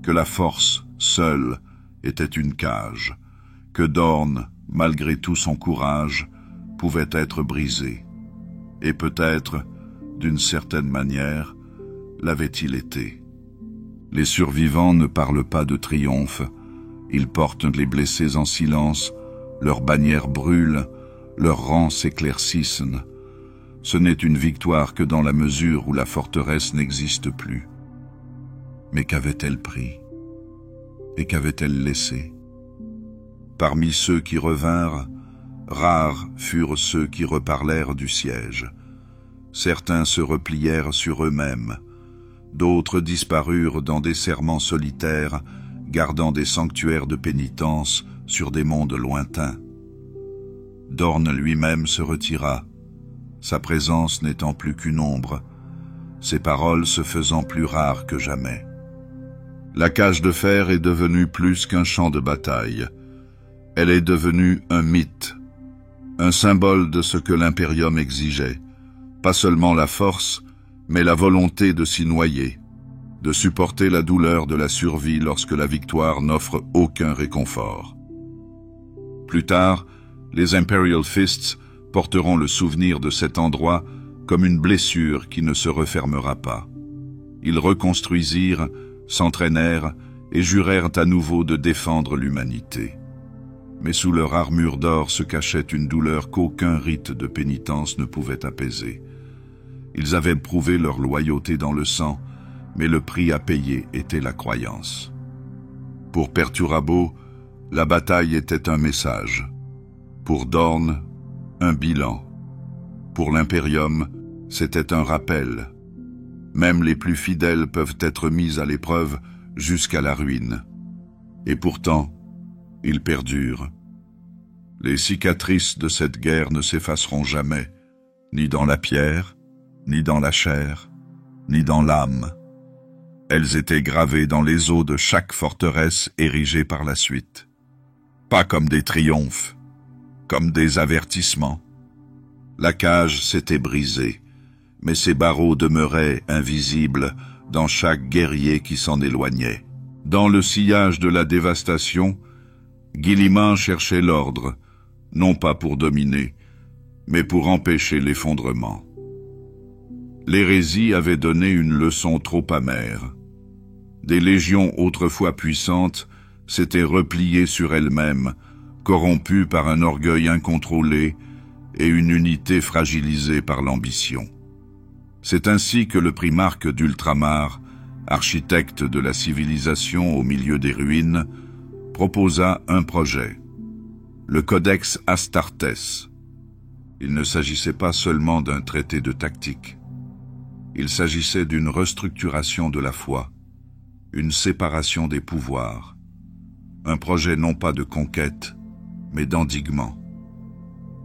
que la force, seule, était une cage, que Dorn, malgré tout son courage, pouvait être brisé. Et peut-être, d'une certaine manière, l'avait-il été. Les survivants ne parlent pas de triomphe, ils portent les blessés en silence, leurs bannières brûlent, leurs rangs s'éclaircissent. Ce n'est une victoire que dans la mesure où la forteresse n'existe plus. Mais qu'avait-elle pris? Et qu'avait-elle laissé? Parmi ceux qui revinrent, rares furent ceux qui reparlèrent du siège. Certains se replièrent sur eux-mêmes, d'autres disparurent dans des serments solitaires, gardant des sanctuaires de pénitence sur des mondes lointains. Dorn lui-même se retira, sa présence n'étant plus qu'une ombre, ses paroles se faisant plus rares que jamais. La cage de fer est devenue plus qu'un champ de bataille. Elle est devenue un mythe, un symbole de ce que l'Imperium exigeait, pas seulement la force, mais la volonté de s'y noyer, de supporter la douleur de la survie lorsque la victoire n'offre aucun réconfort. Plus tard, les Imperial Fists porteront le souvenir de cet endroit comme une blessure qui ne se refermera pas. Ils reconstruisirent, s'entraînèrent et jurèrent à nouveau de défendre l'humanité. Mais sous leur armure d'or se cachait une douleur qu'aucun rite de pénitence ne pouvait apaiser. Ils avaient prouvé leur loyauté dans le sang, mais le prix à payer était la croyance. Pour Perturabo, la bataille était un message. Pour Dorn, un bilan. Pour l'Imperium, c'était un rappel. Même les plus fidèles peuvent être mis à l'épreuve jusqu'à la ruine. Et pourtant, ils perdurent. Les cicatrices de cette guerre ne s'effaceront jamais, ni dans la pierre, ni dans la chair, ni dans l'âme. Elles étaient gravées dans les os de chaque forteresse érigée par la suite. Pas comme des triomphes, comme des avertissements. La cage s'était brisée, mais ses barreaux demeuraient invisibles, dans chaque guerrier qui s'en éloignait. Dans le sillage de la dévastation, Guilliman cherchait l'ordre, non pas pour dominer, mais pour empêcher l'effondrement. L'hérésie avait donné une leçon trop amère. Des légions autrefois puissantes s'étaient repliées sur elles-mêmes, corrompues par un orgueil incontrôlé et une unité fragilisée par l'ambition. C'est ainsi que le primarque d'Ultramar, architecte de la civilisation au milieu des ruines, proposa un projet, le Codex Astartes. Il ne s'agissait pas seulement d'un traité de tactique. Il s'agissait d'une restructuration de la foi, une séparation des pouvoirs, un projet non pas de conquête, mais d'endiguement.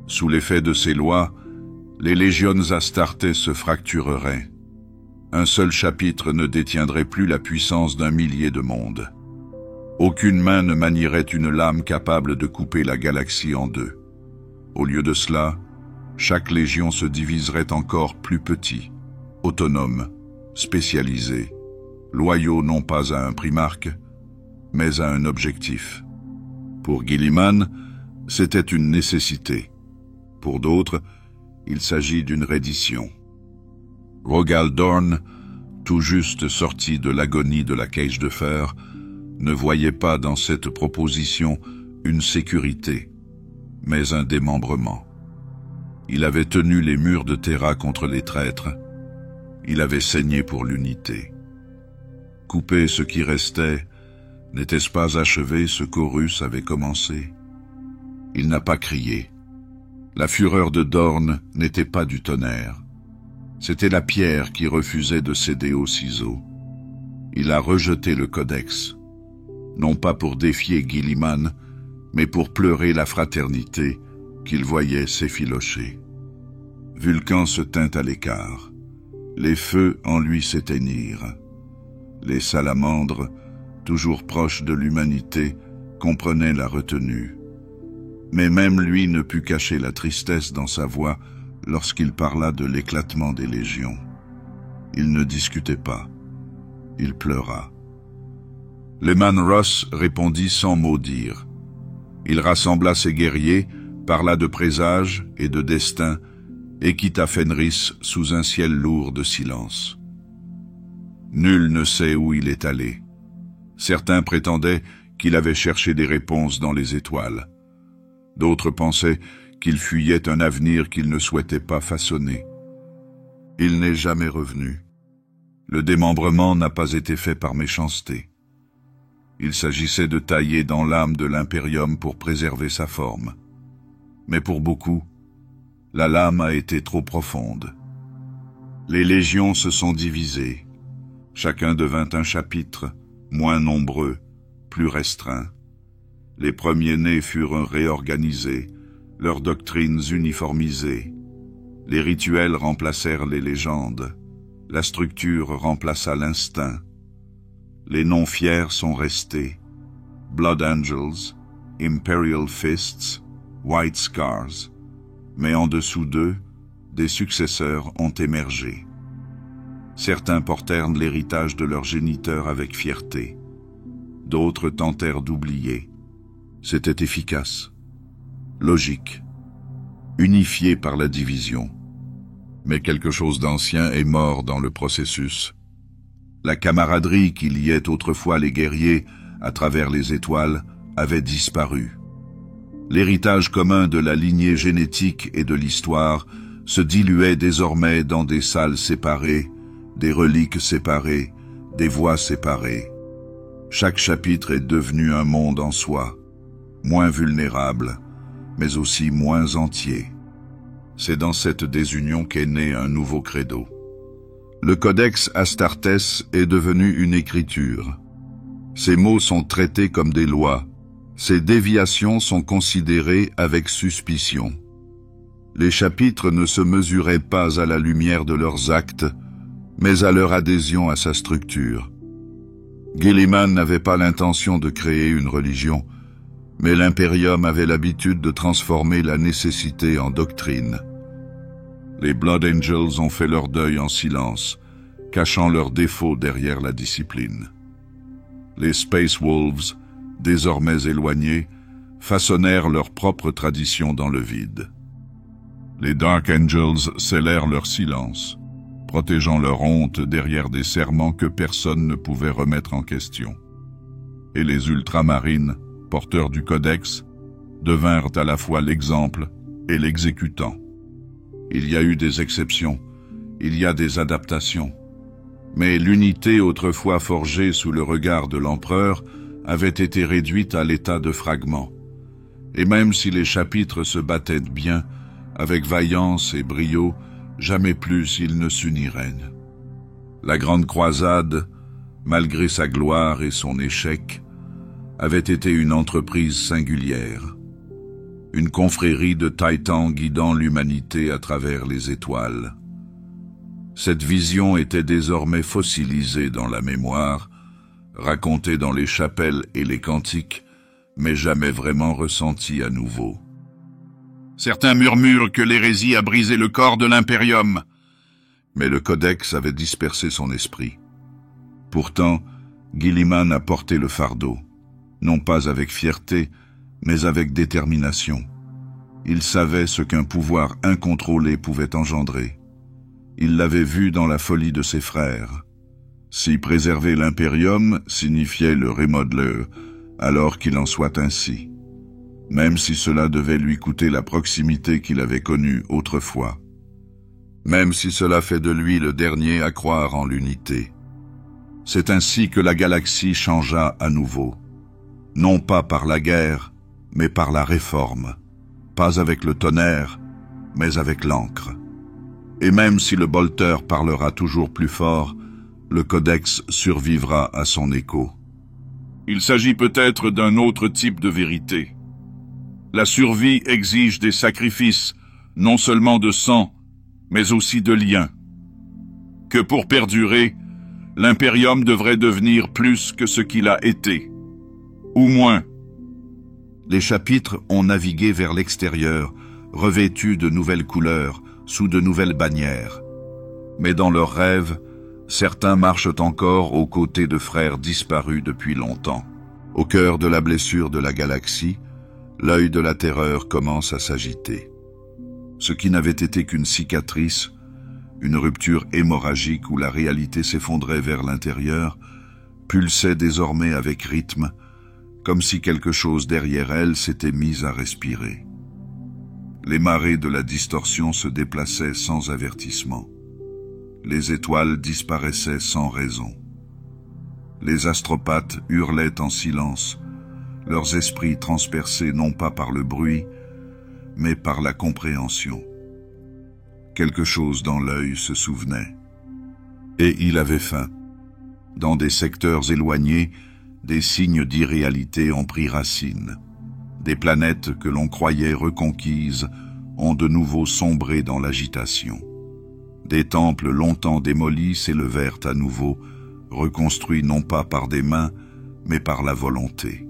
Sous l'effet de ces lois, les légions Astartes se fractureraient. Un seul chapitre ne détiendrait plus la puissance d'un millier de mondes. Aucune main ne manierait une lame capable de couper la galaxie en deux. Au lieu de cela, chaque légion se diviserait encore plus petit, autonome, spécialisé, loyaux non pas à un primarque, mais à un objectif. Pour Guilliman, c'était une nécessité. Pour d'autres, il s'agit d'une reddition. Rogal Dorn, tout juste sorti de l'agonie de la cage de fer, ne voyait pas dans cette proposition une sécurité, mais un démembrement. Il avait tenu les murs de Terra contre les traîtres. Il avait saigné pour l'unité. Couper ce qui restait, n'était-ce pas achever ce qu'Horus avait commencé? Il n'a pas crié. La fureur de Dorn n'était pas du tonnerre. C'était la pierre qui refusait de céder aux ciseaux. Il a rejeté le codex, non pas pour défier Guilliman, mais pour pleurer la fraternité qu'il voyait s'effilocher. Vulcan se tint à l'écart. Les feux en lui s'éteignirent. Les salamandres, toujours proches de l'humanité, comprenaient la retenue. Mais même lui ne put cacher la tristesse dans sa voix lorsqu'il parla de l'éclatement des légions. Il ne discutait pas. Il pleura. Leman Russ répondit sans mot dire. Il rassembla ses guerriers, parla de présages et de destin, et quitta Fenris sous un ciel lourd de silence. Nul ne sait où il est allé. Certains prétendaient qu'il avait cherché des réponses dans les étoiles. D'autres pensaient qu'il fuyait un avenir qu'il ne souhaitait pas façonner. Il n'est jamais revenu. Le démembrement n'a pas été fait par méchanceté. Il s'agissait de tailler dans l'âme de l'Imperium pour préserver sa forme. Mais pour beaucoup, la lame a été trop profonde. Les légions se sont divisées. Chacun devint un chapitre, moins nombreux, plus restreint. Les premiers-nés furent réorganisés, leurs doctrines uniformisées. Les rituels remplacèrent les légendes. La structure remplaça l'instinct. Les noms fiers sont restés. Blood Angels, Imperial Fists, White Scars. Mais en dessous d'eux, des successeurs ont émergé. Certains portèrent l'héritage de leur géniteur avec fierté. D'autres tentèrent d'oublier. C'était efficace, logique, unifié par la division. Mais quelque chose d'ancien est mort dans le processus. La camaraderie qui liait autrefois les guerriers à travers les étoiles avait disparu. L'héritage commun de la lignée génétique et de l'histoire se diluait désormais dans des salles séparées, des reliques séparées, des voies séparées. Chaque chapitre est devenu un monde en soi, moins vulnérable, mais aussi moins entier. C'est dans cette désunion qu'est né un nouveau credo. Le Codex Astartes est devenu une écriture. Ces mots sont traités comme des lois. Ces déviations sont considérées avec suspicion. Les chapitres ne se mesuraient pas à la lumière de leurs actes, mais à leur adhésion à sa structure. Guilliman n'avait pas l'intention de créer une religion, mais l'Imperium avait l'habitude de transformer la nécessité en doctrine. Les Blood Angels ont fait leur deuil en silence, cachant leurs défauts derrière la discipline. Les Space Wolves, désormais éloignés, façonnèrent leur propre tradition dans le vide. Les Dark Angels scellèrent leur silence, protégeant leur honte derrière des serments que personne ne pouvait remettre en question. Et les Ultramarines, porteurs du Codex, devinrent à la fois l'exemple et l'exécutant. Il y a eu des exceptions, il y a des adaptations, mais l'unité autrefois forgée sous le regard de l'empereur avait été réduite à l'état de fragments. Et même si les chapitres se battaient bien, avec vaillance et brio, jamais plus ils ne s'uniraient. La grande croisade, malgré sa gloire et son échec, avait été une entreprise singulière. Une confrérie de Titans guidant l'humanité à travers les étoiles. Cette vision était désormais fossilisée dans la mémoire, racontée dans les chapelles et les cantiques, mais jamais vraiment ressentie à nouveau. Certains murmurent que l'hérésie a brisé le corps de l'Imperium, mais le Codex avait dispersé son esprit. Pourtant, Guilliman a porté le fardeau, non pas avec fierté, mais avec détermination. Il savait ce qu'un pouvoir incontrôlé pouvait engendrer. Il l'avait vu dans la folie de ses frères. Si préserver l'Imperium signifiait le remodeler, alors qu'il en soit ainsi, même si cela devait lui coûter la proximité qu'il avait connue autrefois, même si cela fait de lui le dernier à croire en l'unité. C'est ainsi que la galaxie changea à nouveau, non pas par la guerre, mais par la réforme, pas avec le tonnerre, mais avec l'encre. Et même si le bolter parlera toujours plus fort, le Codex survivra à son écho. Il s'agit peut-être d'un autre type de vérité. La survie exige des sacrifices, non seulement de sang, mais aussi de liens. Que pour perdurer, l'Imperium devrait devenir plus que ce qu'il a été, ou moins. Les chapitres ont navigué vers l'extérieur, revêtus de nouvelles couleurs, sous de nouvelles bannières. Mais dans leurs rêves, certains marchent encore aux côtés de frères disparus depuis longtemps. Au cœur de la blessure de la galaxie, l'œil de la terreur commence à s'agiter. Ce qui n'avait été qu'une cicatrice, une rupture hémorragique où la réalité s'effondrait vers l'intérieur, pulsait désormais avec rythme, comme si quelque chose derrière elle s'était mis à respirer. Les marées de la distorsion se déplaçaient sans avertissement. Les étoiles disparaissaient sans raison. Les astropathes hurlaient en silence, leurs esprits transpercés non pas par le bruit, mais par la compréhension. Quelque chose dans l'œil se souvenait. Et il avait faim. Dans des secteurs éloignés, des signes d'irréalité ont pris racine. Des planètes que l'on croyait reconquises ont de nouveau sombré dans l'agitation. Des temples longtemps démolis s'élevèrent à nouveau, reconstruits non pas par des mains, mais par la volonté.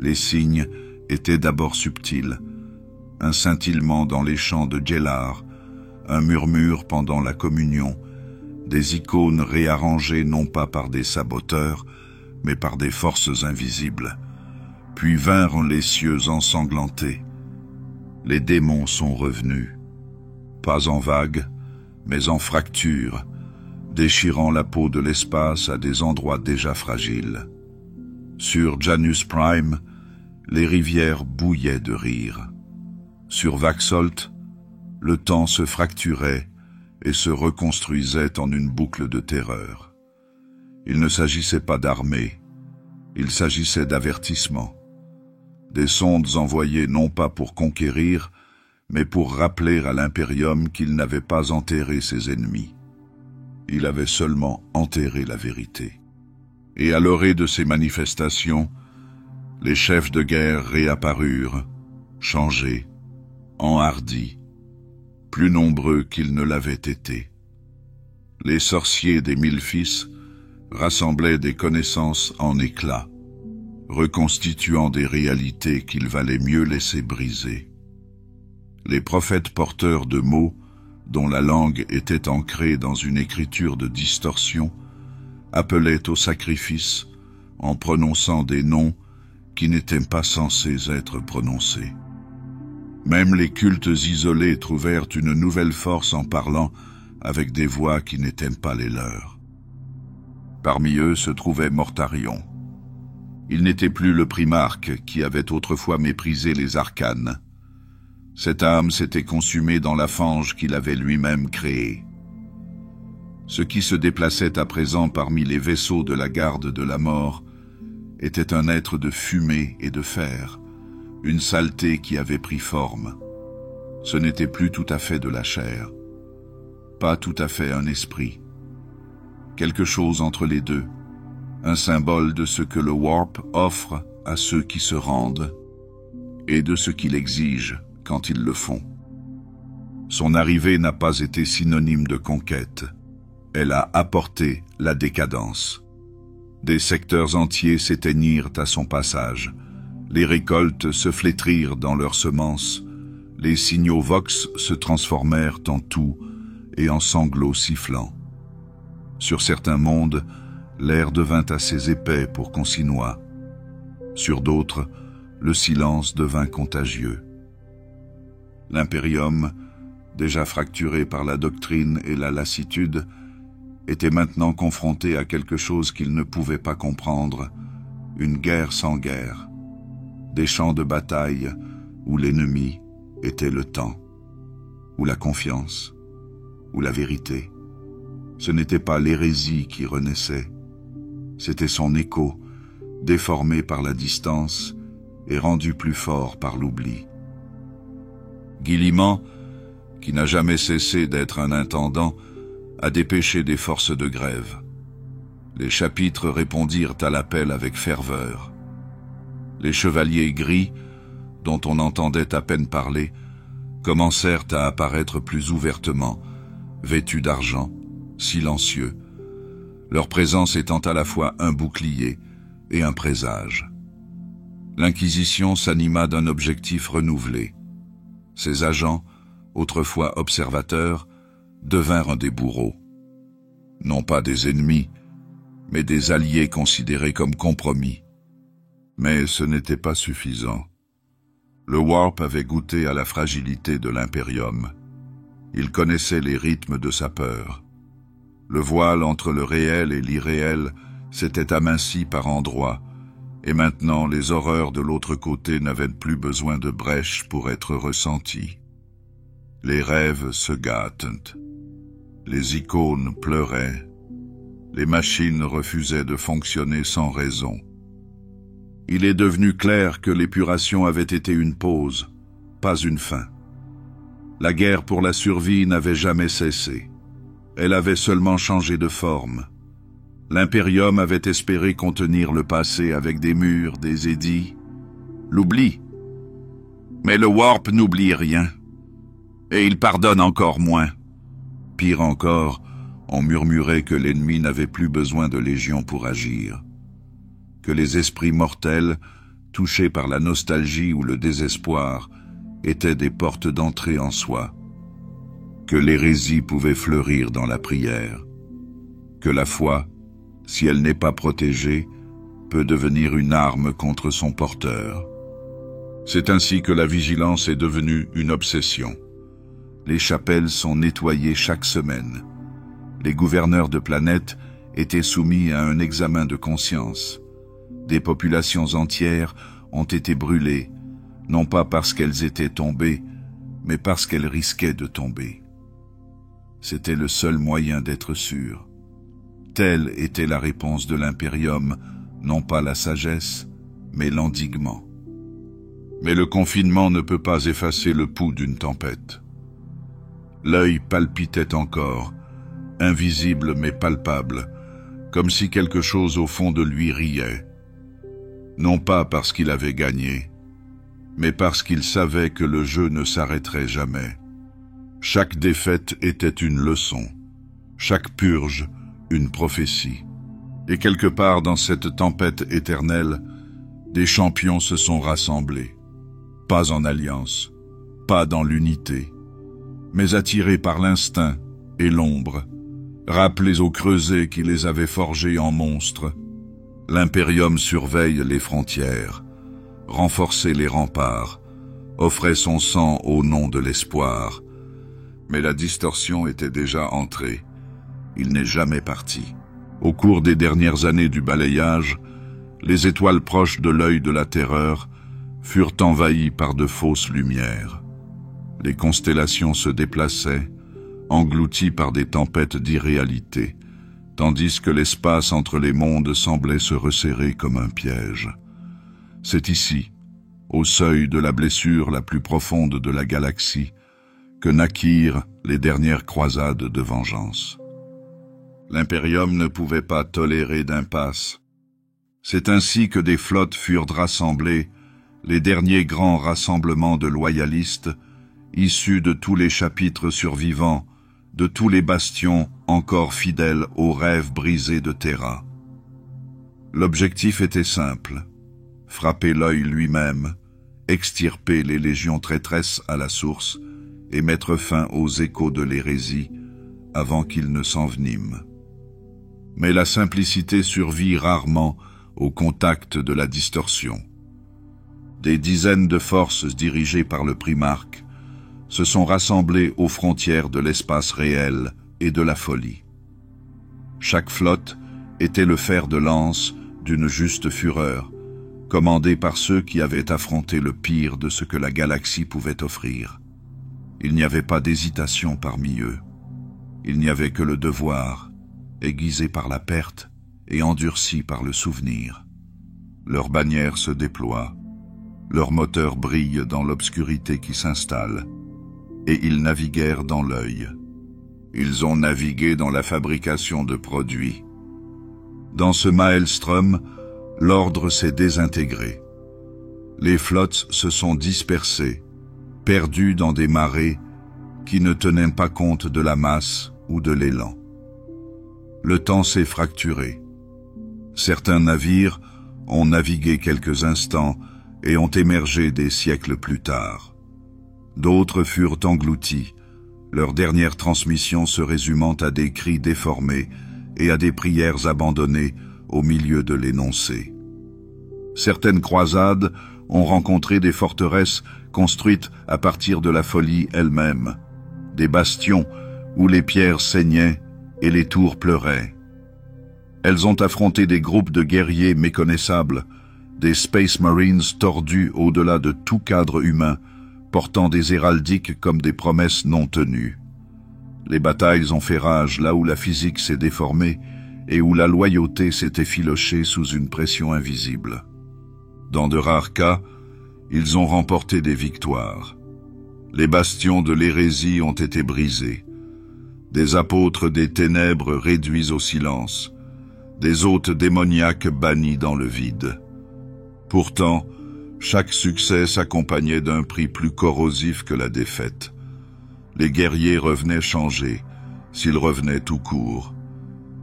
Les signes étaient d'abord subtils, un scintillement dans les champs de Djelar, un murmure pendant la communion, des icônes réarrangées non pas par des saboteurs, mais par des forces invisibles. Puis vinrent les cieux ensanglantés. Les démons sont revenus, pas en vagues, mais en fractures, déchirant la peau de l'espace à des endroits déjà fragiles. Sur Janus Prime, les rivières bouillaient de rire. Sur Vaxholt, le temps se fracturait et se reconstruisait en une boucle de terreur. Il ne s'agissait pas d'armée, il s'agissait d'avertissement. Des sondes envoyées non pas pour conquérir, mais pour rappeler à l'Imperium qu'il n'avait pas enterré ses ennemis. Il avait seulement enterré la vérité. Et à l'orée de ces manifestations, les chefs de guerre réapparurent, changés, enhardis, plus nombreux qu'ils ne l'avaient été. Les sorciers des 1000 fils rassemblaient des connaissances en éclats, reconstituant des réalités qu'il valait mieux laisser briser. Les prophètes porteurs de mots dont la langue était ancrée dans une écriture de distorsion, appelait au sacrifice en prononçant des noms qui n'étaient pas censés être prononcés. Même les cultes isolés trouvèrent une nouvelle force en parlant avec des voix qui n'étaient pas les leurs. Parmi eux se trouvait Mortarion. Il n'était plus le primarque qui avait autrefois méprisé les arcanes. Cette âme s'était consumée dans la fange qu'il avait lui-même créée. Ce qui se déplaçait à présent parmi les vaisseaux de la garde de la mort était un être de fumée et de fer, une saleté qui avait pris forme. Ce n'était plus tout à fait de la chair, pas tout à fait un esprit. Quelque chose entre les deux, un symbole de ce que le Warp offre à ceux qui se rendent et de ce qu'il exige quand ils le font. Son arrivée n'a pas été synonyme de conquête. Elle a apporté la décadence. Des secteurs entiers s'éteignirent à son passage. Les récoltes se flétrirent dans leurs semences. Les signaux Vox se transformèrent en toux et en sanglots sifflants. Sur certains mondes, l'air devint assez épais pour qu'on s'y noie. Sur d'autres, le silence devint contagieux. L'Imperium, déjà fracturé par la doctrine et la lassitude, était maintenant confronté à quelque chose qu'il ne pouvait pas comprendre, une guerre sans guerre, des champs de bataille où l'ennemi était le temps, ou la confiance, ou la vérité. Ce n'était pas l'hérésie qui renaissait, c'était son écho, déformé par la distance et rendu plus fort par l'oubli. Guilliman, qui n'a jamais cessé d'être un intendant, a dépêché des forces de grève. Les chapitres répondirent à l'appel avec ferveur. Les chevaliers gris, dont on entendait à peine parler, commencèrent à apparaître plus ouvertement, vêtus d'argent, silencieux, leur présence étant à la fois un bouclier et un présage. L'Inquisition s'anima d'un objectif renouvelé. Ses agents, autrefois observateurs, devinrent des bourreaux. Non pas des ennemis, mais des alliés considérés comme compromis. Mais ce n'était pas suffisant. Le Warp avait goûté à la fragilité de l'Imperium. Il connaissait les rythmes de sa peur. Le voile entre le réel et l'irréel s'était aminci par endroits, et maintenant les horreurs de l'autre côté n'avaient plus besoin de brèches pour être ressenties. Les rêves se gâtent. Les icônes pleuraient. Les machines refusaient de fonctionner sans raison. Il est devenu clair que l'épuration avait été une pause, pas une fin. La guerre pour la survie n'avait jamais cessé. Elle avait seulement changé de forme. L'Imperium avait espéré contenir le passé avec des murs, des édits, l'oubli. Mais le Warp n'oublie rien. Et il pardonne encore moins. Pire encore, on murmurait que l'ennemi n'avait plus besoin de légions pour agir. Que les esprits mortels, touchés par la nostalgie ou le désespoir, étaient des portes d'entrée en soi. Que l'hérésie pouvait fleurir dans la prière. Que la foi, si elle n'est pas protégée, peut devenir une arme contre son porteur. C'est ainsi que la vigilance est devenue une obsession. Les chapelles sont nettoyées chaque semaine. Les gouverneurs de planètes étaient soumis à un examen de conscience. Des populations entières ont été brûlées, non pas parce qu'elles étaient tombées, mais parce qu'elles risquaient de tomber. C'était le seul moyen d'être sûr. Telle était la réponse de l'Imperium, non pas la sagesse, mais l'endiguement. Mais le confinement ne peut pas effacer le pouls d'une tempête. L'œil palpitait encore, invisible mais palpable, comme si quelque chose au fond de lui riait. Non pas parce qu'il avait gagné, mais parce qu'il savait que le jeu ne s'arrêterait jamais. Chaque défaite était une leçon, chaque purge une prophétie. Et quelque part dans cette tempête éternelle, des champions se sont rassemblés. Pas en alliance, pas dans l'unité, mais attirés par l'instinct et l'ombre, rappelés au creuset qui les avait forgés en monstres. L'Imperium surveille les frontières, renforçait les remparts, offrait son sang au nom de l'espoir. Mais la distorsion était déjà entrée. Il n'est jamais parti. Au cours des dernières années du balayage, les étoiles proches de l'œil de la terreur furent envahies par de fausses lumières. Les constellations se déplaçaient, englouties par des tempêtes d'irréalité, tandis que l'espace entre les mondes semblait se resserrer comme un piège. C'est ici, au seuil de la blessure la plus profonde de la galaxie, que naquirent les dernières croisades de vengeance. L'Imperium ne pouvait pas tolérer d'impasse. C'est ainsi que des flottes furent rassemblées, les derniers grands rassemblements de loyalistes, issus de tous les chapitres survivants, de tous les bastions encore fidèles aux rêves brisés de Terra. L'objectif était simple, frapper l'œil lui-même, extirper les légions traîtresses à la source et mettre fin aux échos de l'hérésie avant qu'ils ne s'enveniment. Mais la simplicité survit rarement au contact de la distorsion. Des dizaines de forces dirigées par le primarque se sont rassemblées aux frontières de l'espace réel et de la folie. Chaque flotte était le fer de lance d'une juste fureur, commandée par ceux qui avaient affronté le pire de ce que la galaxie pouvait offrir. Il n'y avait pas d'hésitation parmi eux. Il n'y avait que le devoir, aiguisé par la perte et endurci par le souvenir. Leurs bannières se déploient, leurs moteurs brillent dans l'obscurité qui s'installe, et ils naviguèrent dans l'œil. Ils ont navigué dans la fabrication de produits. Dans ce maelstrom, l'ordre s'est désintégré. Les flottes se sont dispersées, perdues dans des marées qui ne tenaient pas compte de la masse ou de l'élan. Le temps s'est fracturé. Certains navires ont navigué quelques instants et ont émergé des siècles plus tard. D'autres furent engloutis, leur dernière transmission se résumant à des cris déformés et à des prières abandonnées au milieu de l'énoncé. Certaines croisades ont rencontré des forteresses construites à partir de la folie elle-même, des bastions où les pierres saignaient et les tours pleuraient. Elles ont affronté des groupes de guerriers méconnaissables, des Space Marines tordus au-delà de tout cadre humain, portant des héraldiques comme des promesses non tenues. Les batailles ont fait rage là où la physique s'est déformée et où la loyauté s'est effilochée sous une pression invisible. Dans de rares cas, ils ont remporté des victoires. Les bastions de l'hérésie ont été brisés, des apôtres des ténèbres réduits au silence, des hôtes démoniaques bannis dans le vide. Pourtant, chaque succès s'accompagnait d'un prix plus corrosif que la défaite. Les guerriers revenaient changés, s'ils revenaient tout court.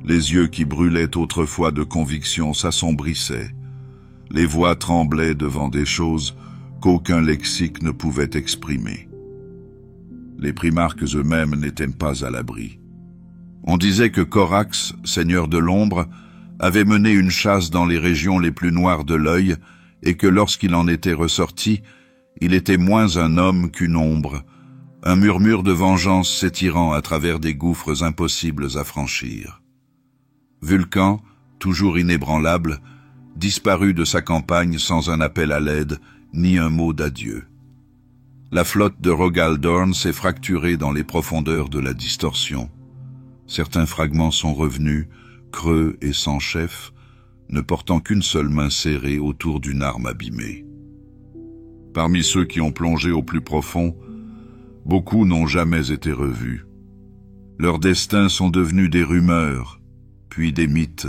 Les yeux qui brûlaient autrefois de conviction s'assombrissaient. Les voix tremblaient devant des choses qu'aucun lexique ne pouvait exprimer. Les primarques eux-mêmes n'étaient pas à l'abri. On disait que Corax, seigneur de l'ombre, avait mené une chasse dans les régions les plus noires de l'œil et que lorsqu'il en était ressorti, il était moins un homme qu'une ombre, un murmure de vengeance s'étirant à travers des gouffres impossibles à franchir. Vulcan, toujours inébranlable, disparut de sa campagne sans un appel à l'aide ni un mot d'adieu. La flotte de Rogaldorn s'est fracturée dans les profondeurs de la distorsion. Certains fragments sont revenus, creux et sans chef, ne portant qu'une seule main serrée autour d'une arme abîmée. Parmi ceux qui ont plongé au plus profond, beaucoup n'ont jamais été revus. Leurs destins sont devenus des rumeurs, puis des mythes.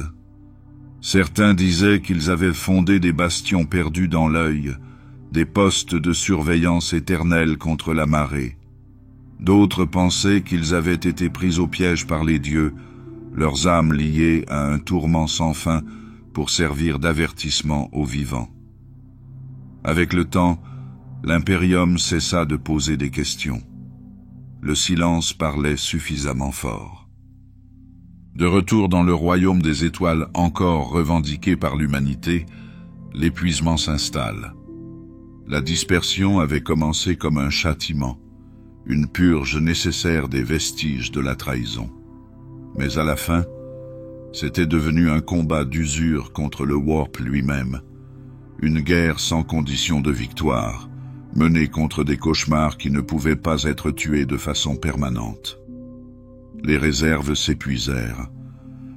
Certains disaient qu'ils avaient fondé des bastions perdus dans l'œil, des postes de surveillance éternels contre la marée. D'autres pensaient qu'ils avaient été pris au piège par les dieux, leurs âmes liées à un tourment sans fin pour servir d'avertissement aux vivants. Avec le temps, l'Imperium cessa de poser des questions. Le silence parlait suffisamment fort. De retour dans le royaume des étoiles encore revendiqué par l'humanité, l'épuisement s'installe. La dispersion avait commencé comme un châtiment, une purge nécessaire des vestiges de la trahison. Mais à la fin, c'était devenu un combat d'usure contre le Warp lui-même, une guerre sans condition de victoire, menée contre des cauchemars qui ne pouvaient pas être tués de façon permanente. Les réserves s'épuisèrent,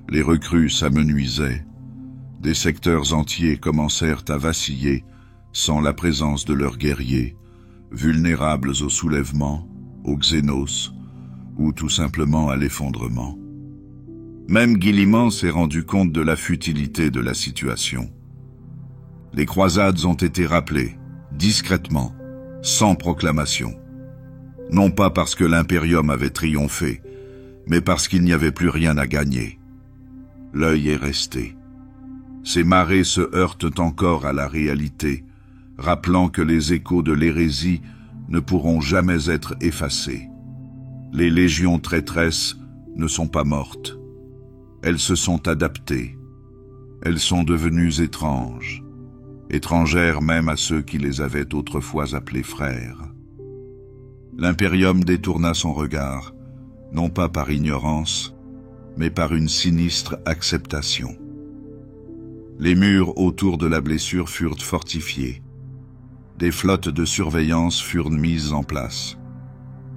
les recrues s'amenuisaient, des secteurs entiers commencèrent à vaciller sans la présence de leurs guerriers, vulnérables au soulèvement, au Xénos, ou tout simplement à l'effondrement. Même Guilliman s'est rendu compte de la futilité de la situation. Les croisades ont été rappelées, discrètement, sans proclamation. Non pas parce que l'Imperium avait triomphé, mais parce qu'il n'y avait plus rien à gagner. L'œil est resté. Ces marées se heurtent encore à la réalité, rappelant que les échos de l'hérésie ne pourront jamais être effacés. Les légions traîtresses ne sont pas mortes. Elles se sont adaptées. Elles sont devenues étranges, étrangères même à ceux qui les avaient autrefois appelés frères. L'Imperium détourna son regard, non pas par ignorance, mais par une sinistre acceptation. Les murs autour de la blessure furent fortifiés. Des flottes de surveillance furent mises en place.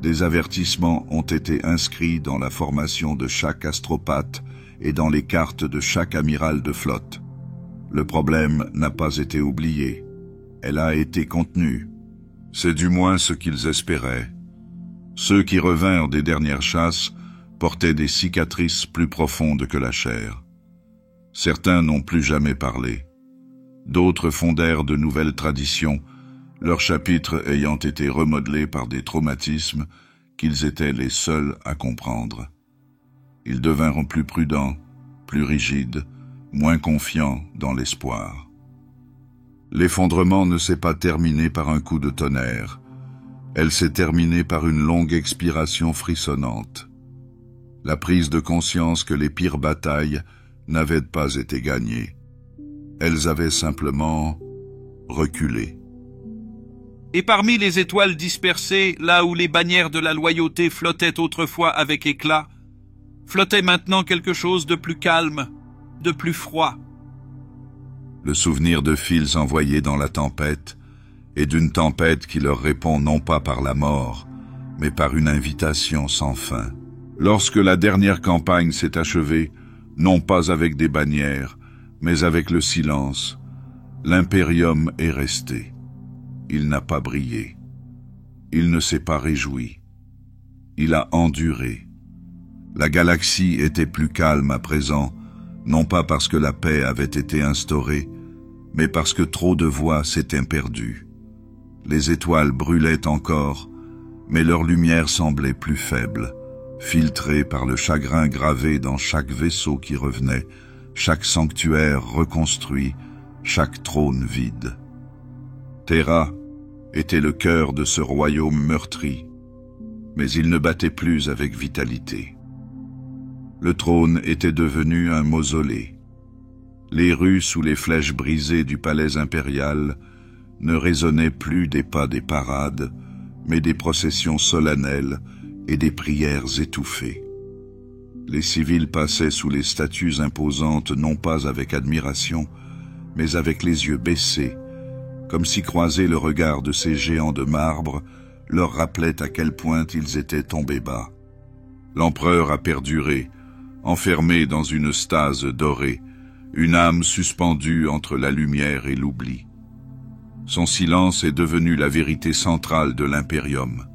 Des avertissements ont été inscrits dans la formation de chaque astropathe et dans les cartes de chaque amiral de flotte. Le problème n'a pas été oublié. Elle a été contenue. C'est du moins ce qu'ils espéraient. Ceux qui revinrent des dernières chasses portaient des cicatrices plus profondes que la chair. Certains n'ont plus jamais parlé. D'autres fondèrent de nouvelles traditions, leurs chapitres ayant été remodelés par des traumatismes qu'ils étaient les seuls à comprendre. Ils devinrent plus prudents, plus rigides, moins confiants dans l'espoir. L'effondrement ne s'est pas terminé par un coup de tonnerre. Elle s'est terminée par une longue expiration frissonnante. La prise de conscience que les pires batailles n'avaient pas été gagnées. Elles avaient simplement reculé. Et parmi les étoiles dispersées, là où les bannières de la loyauté flottaient autrefois avec éclat, flottait maintenant quelque chose de plus calme, de plus froid. Le souvenir de fils envoyés dans la tempête, et d'une tempête qui leur répond non pas par la mort, mais par une invitation sans fin. Lorsque la dernière campagne s'est achevée, non pas avec des bannières, mais avec le silence, l'Imperium est resté. Il n'a pas brillé. Il ne s'est pas réjoui. Il a enduré. La galaxie était plus calme à présent, non pas parce que la paix avait été instaurée, mais parce que trop de voix s'étaient perdues. Les étoiles brûlaient encore, mais leur lumière semblait plus faible, filtrée par le chagrin gravé dans chaque vaisseau qui revenait, chaque sanctuaire reconstruit, chaque trône vide. Terra était le cœur de ce royaume meurtri, mais il ne battait plus avec vitalité. Le trône était devenu un mausolée. Les rues sous les flèches brisées du palais impérial ne résonnaient plus des pas des parades, mais des processions solennelles et des prières étouffées. Les civils passaient sous les statues imposantes non pas avec admiration, mais avec les yeux baissés, comme si croiser le regard de ces géants de marbre leur rappelait à quel point ils étaient tombés bas. L'empereur a perduré, enfermé dans une stase dorée, une âme suspendue entre la lumière et l'oubli. Son silence est devenu la vérité centrale de l'Imperium.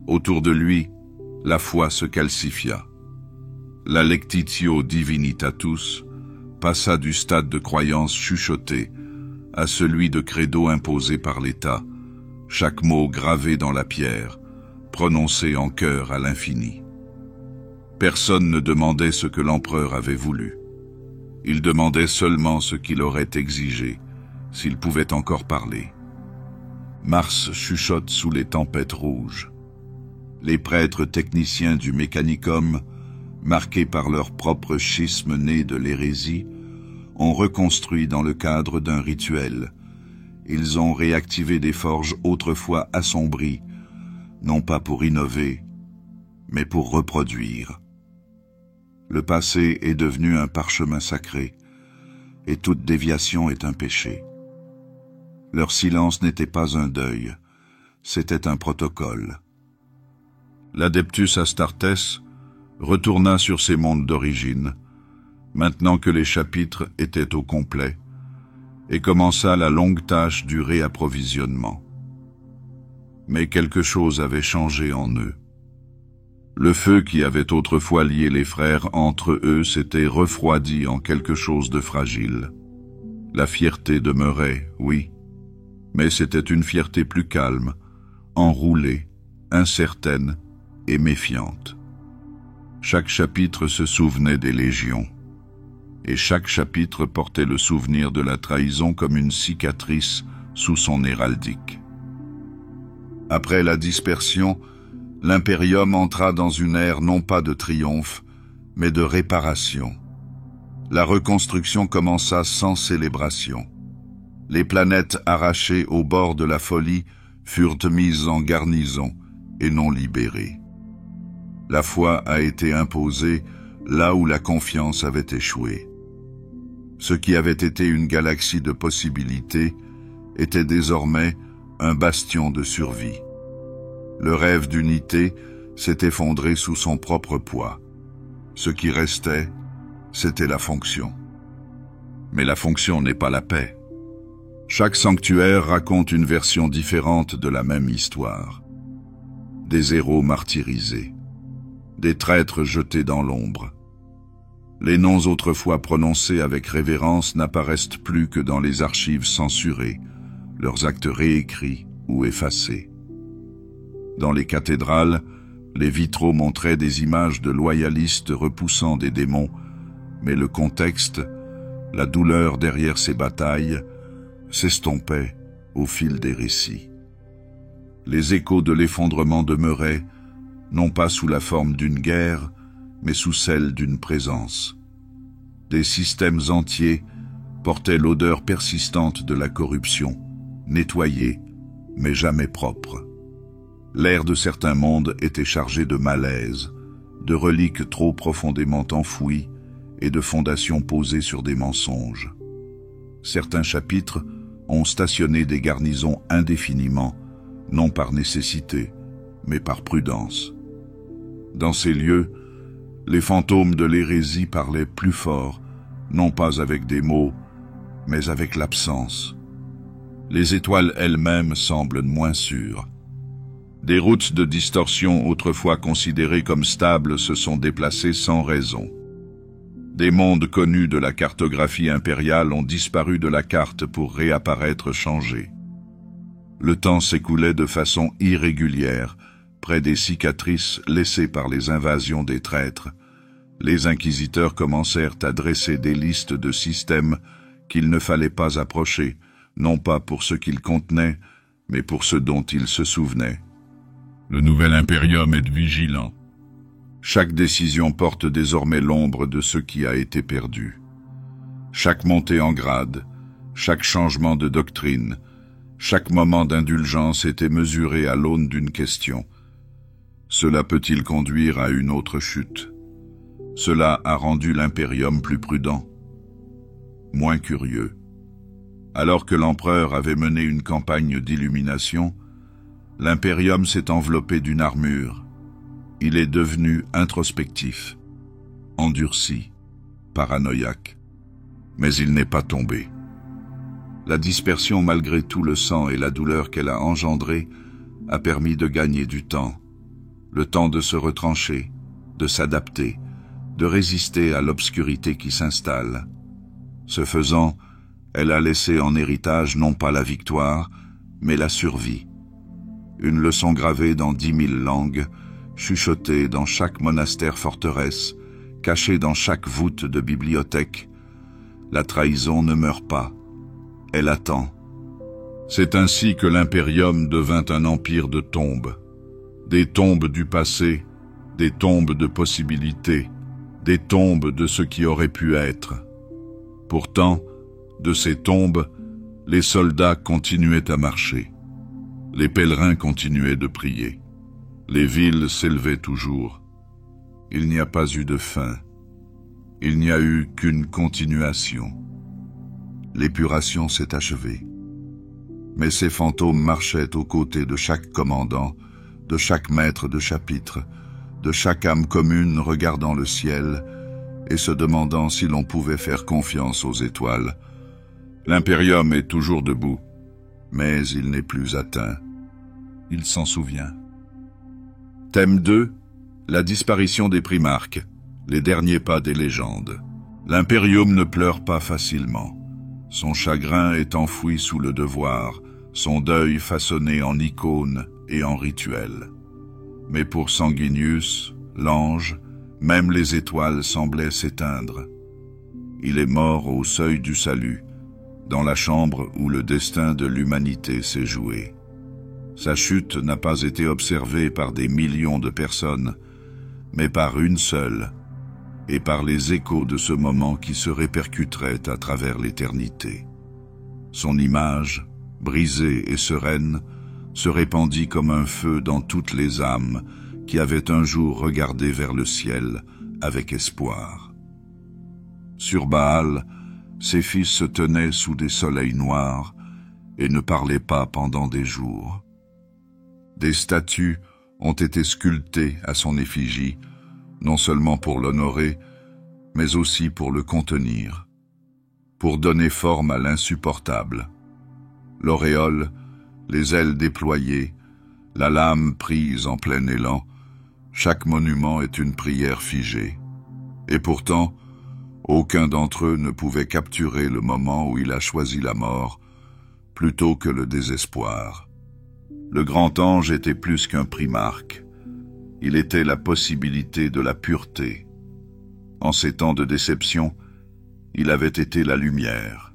Autour de lui, la foi se calcifia. La lectitio divinitatus passa du stade de croyance chuchotée à celui de credo imposé par l'État, chaque mot gravé dans la pierre, prononcé en chœur à l'infini. Personne ne demandait ce que l'empereur avait voulu. Il demandait seulement ce qu'il aurait exigé, s'il pouvait encore parler. Mars chuchote sous les tempêtes rouges. Les prêtres techniciens du mécanicum, marqués par leur propre schisme né de l'hérésie, ont reconstruit dans le cadre d'un rituel. Ils ont réactivé des forges autrefois assombries, non pas pour innover, mais pour reproduire. Le passé est devenu un parchemin sacré, et toute déviation est un péché. Leur silence n'était pas un deuil, c'était un protocole. L'Adeptus Astartes retourna sur ses mondes d'origine, maintenant que les chapitres étaient au complet, et commença la longue tâche du réapprovisionnement. Mais quelque chose avait changé en eux. Le feu qui avait autrefois lié les frères entre eux s'était refroidi en quelque chose de fragile. La fierté demeurait, oui, mais c'était une fierté plus calme, enroulée, incertaine et méfiante. Chaque chapitre se souvenait des légions, et chaque chapitre portait le souvenir de la trahison comme une cicatrice sous son héraldique. Après la dispersion, l'Imperium entra dans une ère non pas de triomphe, mais de réparation. La reconstruction commença sans célébration. Les planètes arrachées au bord de la folie furent mises en garnison et non libérées. La foi a été imposée là où la confiance avait échoué. Ce qui avait été une galaxie de possibilités était désormais un bastion de survie. Le rêve d'unité s'est effondré sous son propre poids. Ce qui restait, c'était la fonction. Mais la fonction n'est pas la paix. Chaque sanctuaire raconte une version différente de la même histoire. Des héros martyrisés, des traîtres jetés dans l'ombre. Les noms autrefois prononcés avec révérence n'apparaissent plus que dans les archives censurées, leurs actes réécrits ou effacés. Dans les cathédrales, les vitraux montraient des images de loyalistes repoussant des démons, mais le contexte, la douleur derrière ces batailles, s'estompait au fil des récits. Les échos de l'effondrement demeuraient, non pas sous la forme d'une guerre, mais sous celle d'une présence. Des systèmes entiers portaient l'odeur persistante de la corruption, nettoyée, mais jamais propre. L'air de certains mondes était chargé de malaise, de reliques trop profondément enfouies et de fondations posées sur des mensonges. Certains chapitres ont stationné des garnisons indéfiniment, non par nécessité, mais par prudence. Dans ces lieux, les fantômes de l'hérésie parlaient plus fort, non pas avec des mots, mais avec l'absence. Les étoiles elles-mêmes semblent moins sûres. Des routes de distorsion autrefois considérées comme stables se sont déplacées sans raison. Des mondes connus de la cartographie impériale ont disparu de la carte pour réapparaître changés. Le temps s'écoulait de façon irrégulière, près des cicatrices laissées par les invasions des traîtres. Les inquisiteurs commencèrent à dresser des listes de systèmes qu'il ne fallait pas approcher, non pas pour ce qu'ils contenaient, mais pour ce dont ils se souvenaient. Le nouvel Imperium est vigilant. Chaque décision porte désormais l'ombre de ce qui a été perdu. Chaque montée en grade, chaque changement de doctrine, chaque moment d'indulgence était mesuré à l'aune d'une question. Cela peut-il conduire à une autre chute? Cela a rendu l'Imperium plus prudent, moins curieux. Alors que l'empereur avait mené une campagne d'illumination, l'Imperium s'est enveloppé d'une armure. Il est devenu introspectif, endurci, paranoïaque. Mais il n'est pas tombé. La dispersion, malgré tout le sang et la douleur qu'elle a engendrée, a permis de gagner du temps. Le temps de se retrancher, de s'adapter, de résister à l'obscurité qui s'installe. Ce faisant, elle a laissé en héritage non pas la victoire, mais la survie. Une leçon gravée dans 10 000 langues, chuchotée dans chaque monastère-forteresse, cachée dans chaque voûte de bibliothèque. La trahison ne meurt pas, elle attend. C'est ainsi que l'Imperium devint un empire de tombes. des tombes du passé, des tombes de possibilités, des tombes de ce qui aurait pu être. Pourtant, de ces tombes, les soldats continuaient à marcher. Les pèlerins continuaient de prier. Les villes s'élevaient toujours. Il n'y a pas eu de fin. Il n'y a eu qu'une continuation. L'épuration s'est achevée. Mais ces fantômes marchaient aux côtés de chaque commandant, de chaque maître de chapitre, de chaque âme commune regardant le ciel et se demandant si l'on pouvait faire confiance aux étoiles. L'impérium est toujours debout, mais il n'est plus atteint. Il s'en souvient. Thème 2. La disparition des primarques, les derniers pas des légendes. L'impérium ne pleure pas facilement. Son chagrin est enfoui sous le devoir, son deuil façonné en icônes et en rituels. Mais pour Sanguinius, l'ange, même les étoiles semblaient s'éteindre. Il est mort au seuil du salut, dans la chambre où le destin de l'humanité s'est joué. Sa chute n'a pas été observée par des millions de personnes, mais par une seule, et par les échos de ce moment qui se répercuterait à travers l'éternité. Son image, brisée et sereine, se répandit comme un feu dans toutes les âmes qui avaient un jour regardé vers le ciel avec espoir. Sur Baal, ses fils se tenaient sous des soleils noirs et ne parlaient pas pendant des jours. Des statues ont été sculptées à son effigie, non seulement pour l'honorer, mais aussi pour le contenir, pour donner forme à l'insupportable. L'auréole, les ailes déployées, la lame prise en plein élan, chaque monument est une prière figée. Et pourtant, aucun d'entre eux ne pouvait capturer le moment où il a choisi la mort, plutôt que le désespoir. Le grand ange était plus qu'un primarque. Il était la possibilité de la pureté. En ces temps de déception, il avait été la lumière.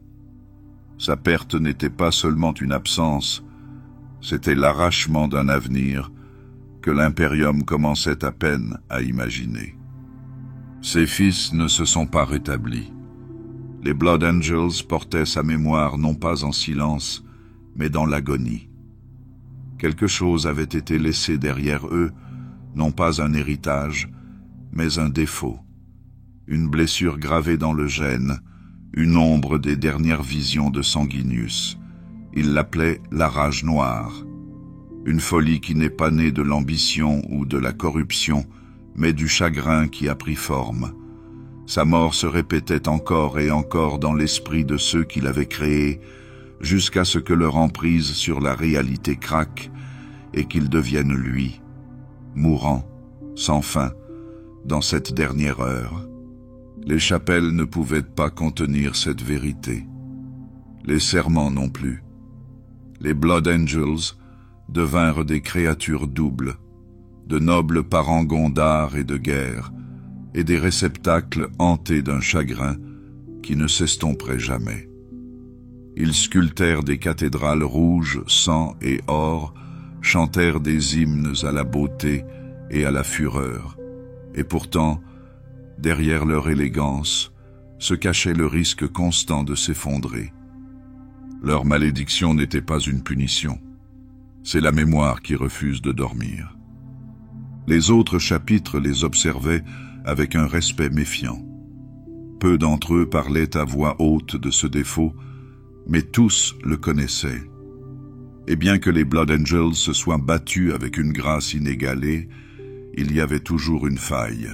Sa perte n'était pas seulement une absence, c'était l'arrachement d'un avenir que l'impérium commençait à peine à imaginer. Ses fils ne se sont pas rétablis. Les Blood Angels portaient sa mémoire non pas en silence, mais dans l'agonie. Quelque chose avait été laissé derrière eux, non pas un héritage, mais un défaut. Une blessure gravée dans le gène, une ombre des dernières visions de Sanguinius. Il l'appelait la rage noire. Une folie qui n'est pas née de l'ambition ou de la corruption, mais du chagrin qui a pris forme. Sa mort se répétait encore et encore dans l'esprit de ceux qui l'avaient créé, jusqu'à ce que leur emprise sur la réalité craque et qu'il devienne lui, mourant, sans fin, dans cette dernière heure. Les chapelles ne pouvaient pas contenir cette vérité. Les serments non plus. Les Blood Angels devinrent des créatures doubles, de nobles parangons d'art et de guerre, et des réceptacles hantés d'un chagrin qui ne s'estomperait jamais. Ils sculptèrent des cathédrales rouges, sang et or, chantèrent des hymnes à la beauté et à la fureur, et pourtant, derrière leur élégance, se cachait le risque constant de s'effondrer. Leur malédiction n'était pas une punition, c'est la mémoire qui refuse de dormir. Les autres chapitres les observaient avec un respect méfiant. Peu d'entre eux parlaient à voix haute de ce défaut, mais tous le connaissaient. Et bien que les Blood Angels se soient battus avec une grâce inégalée, il y avait toujours une faille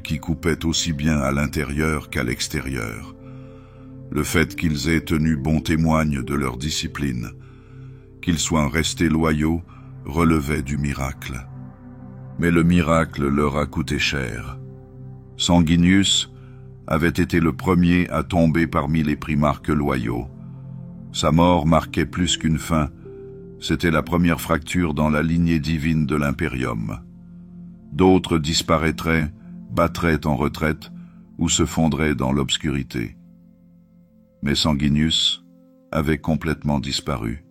qui coupait aussi bien à l'intérieur qu'à l'extérieur. Le fait qu'ils aient tenu bon témoigne de leur discipline, qu'ils soient restés loyaux, relevait du miracle. Mais le miracle leur a coûté cher. Sanguinius avait été le premier à tomber parmi les primarques loyaux. Sa mort marquait plus qu'une fin, c'était la première fracture dans la lignée divine de l'impérium. D'autres disparaîtraient, battraient en retraite ou se fondraient dans l'obscurité. Mais Sanguinius avait complètement disparu.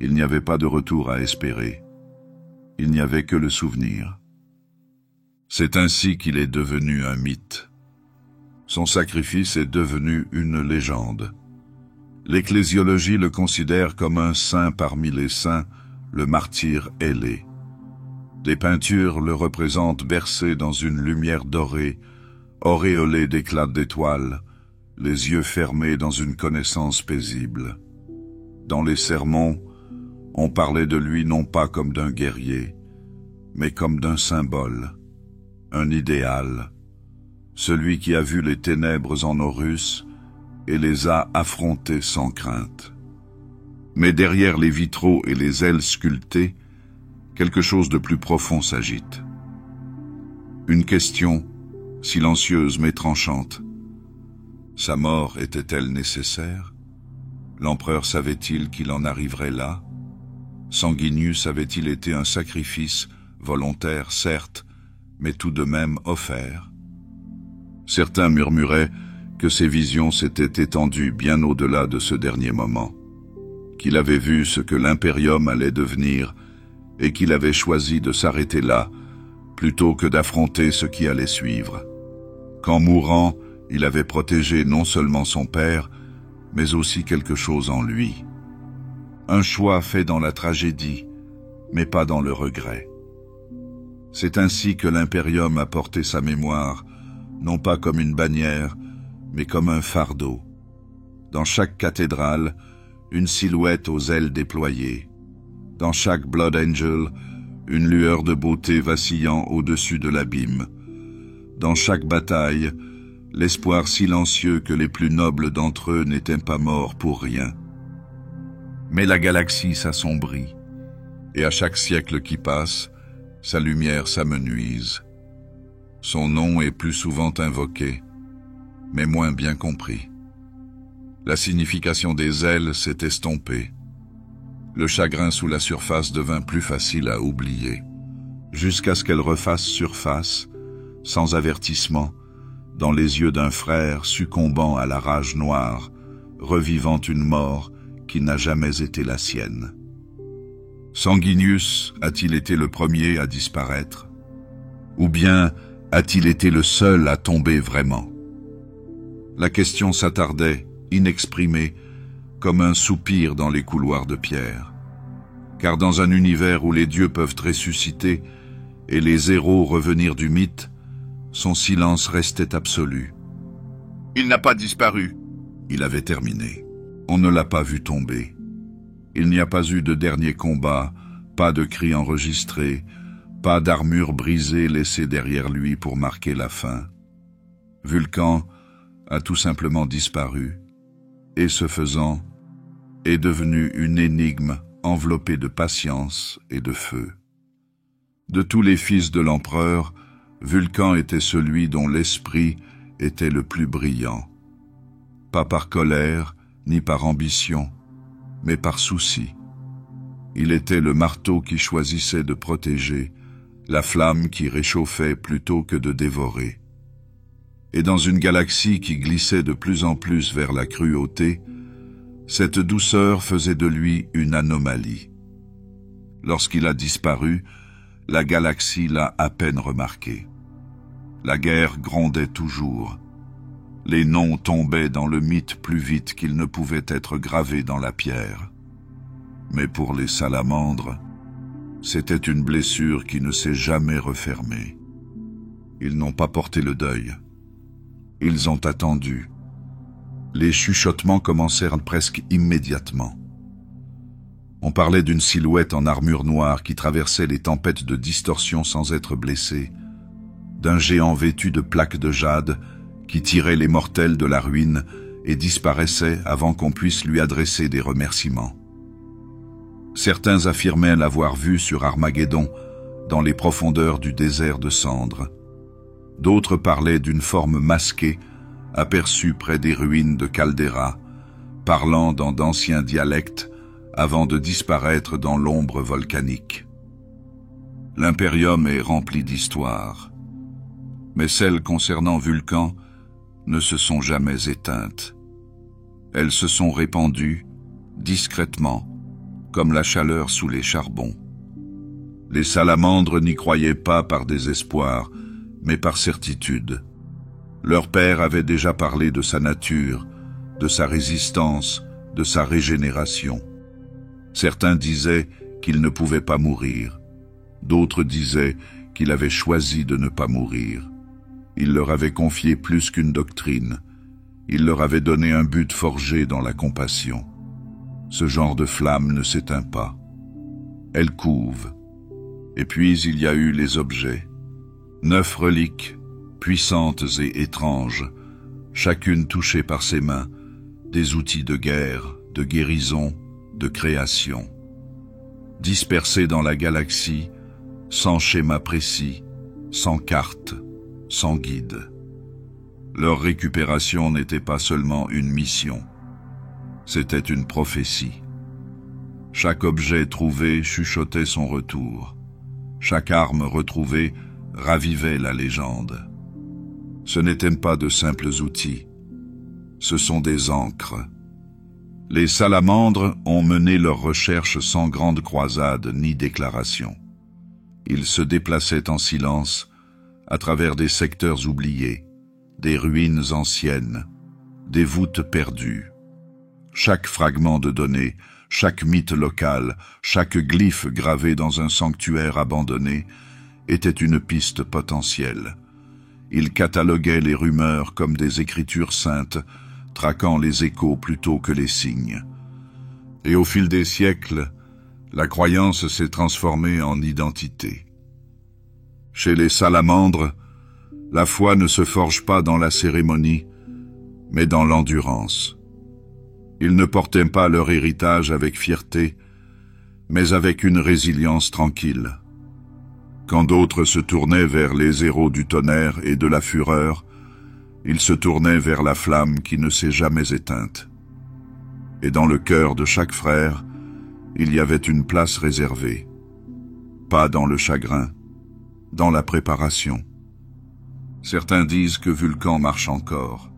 Il n'y avait pas de retour à espérer. il n'y avait que le souvenir. C'est ainsi qu'il est devenu un mythe. Son sacrifice est devenu une légende. L'ecclésiologie le considère comme un saint parmi les saints, le martyr ailé. Des peintures le représentent bercé dans une lumière dorée, auréolé d'éclats d'étoiles, les yeux fermés dans une connaissance paisible. Dans les sermons, on parlait de lui non pas comme d'un guerrier, mais comme d'un symbole, un idéal, celui qui a vu les ténèbres en Horus et les a affrontés sans crainte. Mais derrière les vitraux et les ailes sculptées, quelque chose de plus profond s'agite. Une question, silencieuse mais tranchante. Sa mort était-elle nécessaire? L'empereur savait-il qu'il en arriverait là? Sanguinius avait-il été un sacrifice, volontaire certes, mais tout de même offert? Certains murmuraient que ses visions s'étaient étendues bien au-delà de ce dernier moment, qu'il avait vu ce que l'impérium allait devenir et qu'il avait choisi de s'arrêter là, plutôt que d'affronter ce qui allait suivre. Qu'en mourant, il avait protégé non seulement son père, mais aussi quelque chose en lui. Un choix fait dans la tragédie, mais pas dans le regret. C'est ainsi que l'impérium a porté sa mémoire, non pas comme une bannière, mais comme un fardeau. Dans chaque cathédrale, une silhouette aux ailes déployées. Dans chaque Blood Angel, une lueur de beauté vacillant au-dessus de l'abîme. Dans chaque bataille, l'espoir silencieux que les plus nobles d'entre eux n'étaient pas morts pour rien. Mais la galaxie s'assombrit, et à chaque siècle qui passe, sa lumière s'amenuise. Son nom est plus souvent invoqué, mais moins bien compris. La signification des ailes s'est estompée. Le chagrin sous la surface devint plus facile à oublier, jusqu'à ce qu'elle refasse surface, sans avertissement, dans les yeux d'un frère succombant à la rage noire, revivant une mort qui n'a jamais été la sienne. Sanguinius a-t-il été le premier à disparaître? Ou bien a-t-il été le seul à tomber vraiment? La question s'attardait, inexprimée, comme un soupir dans les couloirs de pierre. Car dans un univers où les dieux peuvent ressusciter et les héros revenir du mythe, son silence restait absolu. Il n'a pas disparu. Il avait terminé. On ne l'a pas vu tomber. Il n'y a pas eu de dernier combat, pas de cris enregistrés, pas d'armure brisée laissée derrière lui pour marquer la fin. Vulcan a tout simplement disparu, et ce faisant, est devenu une énigme enveloppée de patience et de feu. De tous les fils de l'empereur, Vulcan était celui dont l'esprit était le plus brillant. Pas par colère, ni par ambition, mais par souci. Il était le marteau qui choisissait de protéger, la flamme qui réchauffait plutôt que de dévorer. Et dans une galaxie qui glissait de plus en plus vers la cruauté, cette douceur faisait de lui une anomalie. Lorsqu'il a disparu, la galaxie l'a à peine remarqué. La guerre grondait toujours. Les noms tombaient dans le mythe plus vite qu'ils ne pouvaient être gravés dans la pierre. Mais pour les salamandres, c'était une blessure qui ne s'est jamais refermée. Ils n'ont pas porté le deuil. Ils ont attendu. Les chuchotements commencèrent presque immédiatement. On parlait d'une silhouette en armure noire qui traversait les tempêtes de distorsion sans être blessée, d'un géant vêtu de plaques de jade qui tirait les mortels de la ruine et disparaissait avant qu'on puisse lui adresser des remerciements. Certains affirmaient l'avoir vu sur Armageddon, dans les profondeurs du désert de cendres. D'autres parlaient d'une forme masquée, aperçue près des ruines de Caldeira, parlant dans d'anciens dialectes avant de disparaître dans l'ombre volcanique. L'impérium est rempli d'histoires, mais celles concernant Vulcan ne se sont jamais éteintes. Elles se sont répandues, discrètement, comme la chaleur sous les charbons. Les salamandres n'y croyaient pas par désespoir, mais par certitude. Leur père avait déjà parlé de sa nature, de sa résistance, de sa régénération. Certains disaient qu'il ne pouvait pas mourir. D'autres disaient qu'il avait choisi de ne pas mourir. Il leur avait confié plus qu'une doctrine. Il leur avait donné un but forgé dans la compassion. Ce genre de flamme ne s'éteint pas. Elle couve. Et puis il y a eu les objets. 9 reliques, puissantes et étranges, chacune touchée par ses mains, des outils de guerre, de guérison, de création. Dispersés dans la galaxie, sans schéma précis, sans carte, sans guide. Leur récupération n'était pas seulement une mission, c'était une prophétie. Chaque objet trouvé chuchotait son retour. Chaque arme retrouvée ravivait la légende. Ce n'étaient pas de simples outils, ce sont des ancres. Les salamandres ont mené leurs recherches sans grande croisade ni déclaration. Ils se déplaçaient en silence à travers des secteurs oubliés, des ruines anciennes, des voûtes perdues. Chaque fragment de données, chaque mythe local, chaque glyphe gravé dans un sanctuaire abandonné était une piste potentielle. Ils cataloguaient les rumeurs comme des écritures saintes, traquant les échos plutôt que les signes. Et au fil des siècles, la croyance s'est transformée en identité. Chez les salamandres, la foi ne se forge pas dans la cérémonie, mais dans l'endurance. Ils ne portaient pas leur héritage avec fierté, mais avec une résilience tranquille. Quand d'autres se tournaient vers les héros du tonnerre et de la fureur, ils se tournaient vers la flamme qui ne s'est jamais éteinte. Et dans le cœur de chaque frère, il y avait une place réservée. Pas dans le chagrin, dans la préparation. Certains disent que Vulcan marche encore,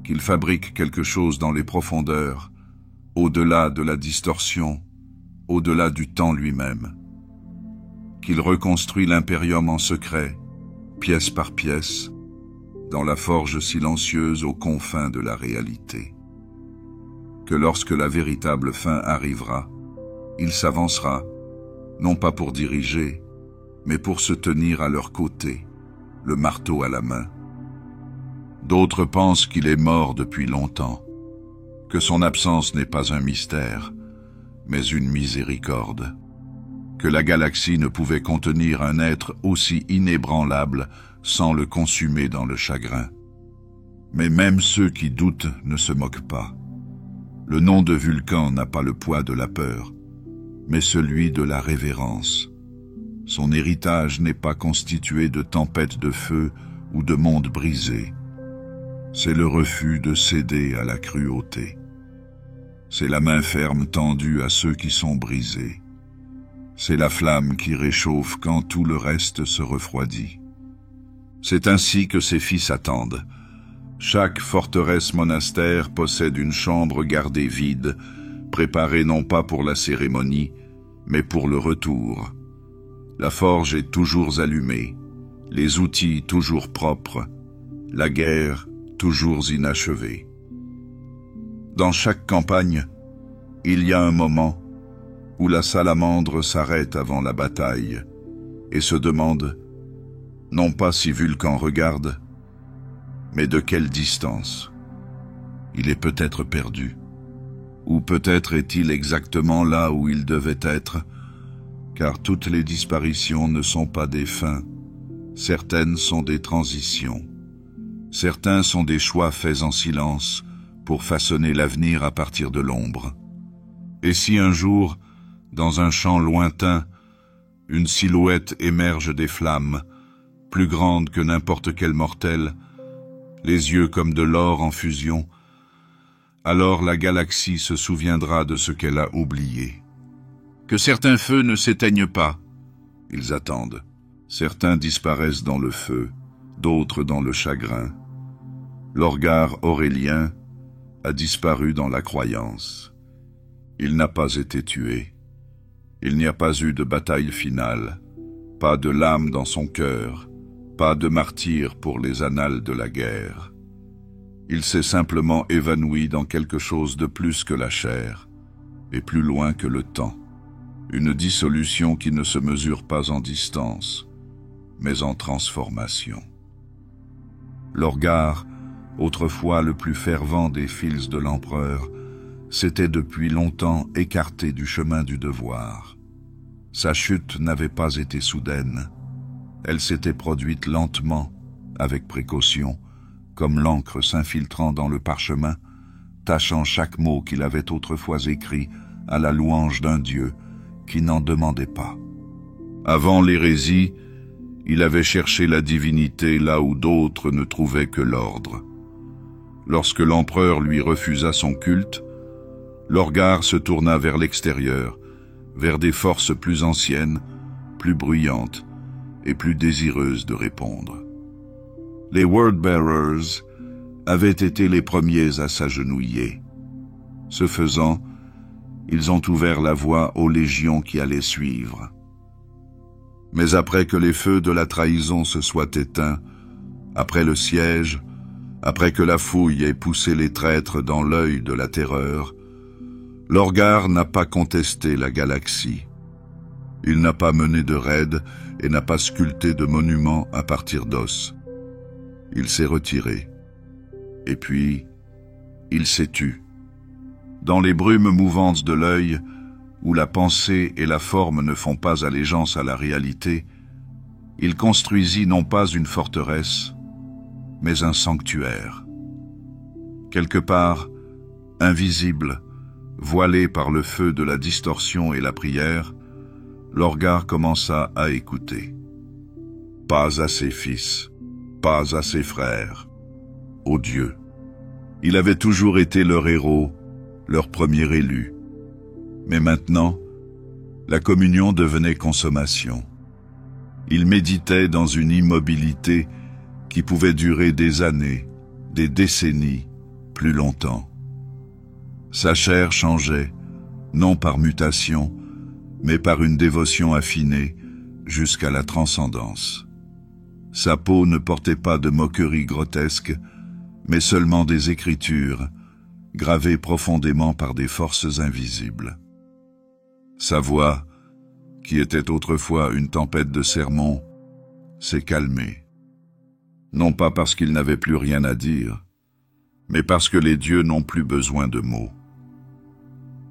qu'il fabrique quelque chose dans les profondeurs, au-delà de la distorsion, au-delà du temps lui-même, qu'il reconstruit l'impérium en secret, pièce par pièce, dans la forge silencieuse aux confins de la réalité. Que lorsque la véritable fin arrivera, il s'avancera, non pas pour diriger, mais pour se tenir à leur côté, le marteau à la main. D'autres pensent qu'il est mort depuis longtemps, que son absence n'est pas un mystère, mais une miséricorde, que la galaxie ne pouvait contenir un être aussi inébranlable sans le consumer dans le chagrin. Mais même ceux qui doutent ne se moquent pas. Le nom de Vulcan n'a pas le poids de la peur, mais celui de la révérence. Son héritage n'est pas constitué de tempêtes de feu ou de mondes brisés. C'est le refus de céder à la cruauté. C'est la main ferme tendue à ceux qui sont brisés. C'est la flamme qui réchauffe quand tout le reste se refroidit. C'est ainsi que ses fils attendent. Chaque forteresse monastère possède une chambre gardée vide, préparée non pas pour la cérémonie, mais pour le retour. La forge est toujours allumée, les outils toujours propres, la guerre toujours inachevée. Dans chaque campagne, il y a un moment où la salamandre s'arrête avant la bataille et se demande non pas si Vulcan regarde, mais de quelle distance. Il est peut-être perdu, ou peut-être est-il exactement là où il devait être, car toutes les disparitions ne sont pas des fins, certaines sont des transitions. Certains sont des choix faits en silence pour façonner l'avenir à partir de l'ombre. Et si un jour, dans un champ lointain, une silhouette émerge des flammes, plus grande que n'importe quel mortel, les yeux comme de l'or en fusion, alors la galaxie se souviendra de ce qu'elle a oublié. Que certains feux ne s'éteignent pas, ils attendent. Certains disparaissent dans le feu, d'autres dans le chagrin. L'Orgar aurélien a disparu dans la croyance. Il n'a pas été tué. Il n'y a pas eu de bataille finale, pas de lame dans son cœur, pas de martyr pour les annales de la guerre. Il s'est simplement évanoui dans quelque chose de plus que la chair, et plus loin que le temps. Une dissolution qui ne se mesure pas en distance, mais en transformation. Lorgar, autrefois le plus fervent des fils de l'empereur, s'était depuis longtemps écarté du chemin du devoir. Sa chute n'avait pas été soudaine. Elle s'était produite lentement, avec précaution, comme l'encre s'infiltrant dans le parchemin, tachant chaque mot qu'il avait autrefois écrit à la louange d'un Dieu qui n'en demandait pas. Avant l'hérésie, il avait cherché la divinité là où d'autres ne trouvaient que l'ordre. Lorsque l'empereur lui refusa son culte, Lorgar se tourna vers l'extérieur, vers des forces plus anciennes, plus bruyantes et plus désireuses de répondre. Les Wordbearers avaient été les premiers à s'agenouiller. Ce faisant, ils ont ouvert la voie aux légions qui allaient suivre. Mais après que les feux de la trahison se soient éteints, après le siège, après que la fouille ait poussé les traîtres dans l'œil de la terreur, Lorgar n'a pas contesté la galaxie. Il n'a pas mené de raid et n'a pas sculpté de monuments à partir d'os. Il s'est retiré. Et puis, il s'est tu. Dans les brumes mouvantes de l'œil, où la pensée et la forme ne font pas allégeance à la réalité, il construisit non pas une forteresse, mais un sanctuaire. Quelque part, invisible, voilé par le feu de la distorsion et la prière, Lorgar commença à écouter. Pas à ses fils, pas à ses frères, aux dieux. Il avait toujours été leur héros, leur premier élu. Mais maintenant, la communion devenait consommation. Il méditait dans une immobilité qui pouvait durer des années, des décennies, plus longtemps. Sa chair changeait, non par mutation, mais par une dévotion affinée jusqu'à la transcendance. Sa peau ne portait pas de moquerie grotesque, mais seulement des écritures, gravées profondément par des forces invisibles. Sa voix, qui était autrefois une tempête de sermons, s'est calmée. Non pas parce qu'il n'avait plus rien à dire, mais parce que les dieux n'ont plus besoin de mots.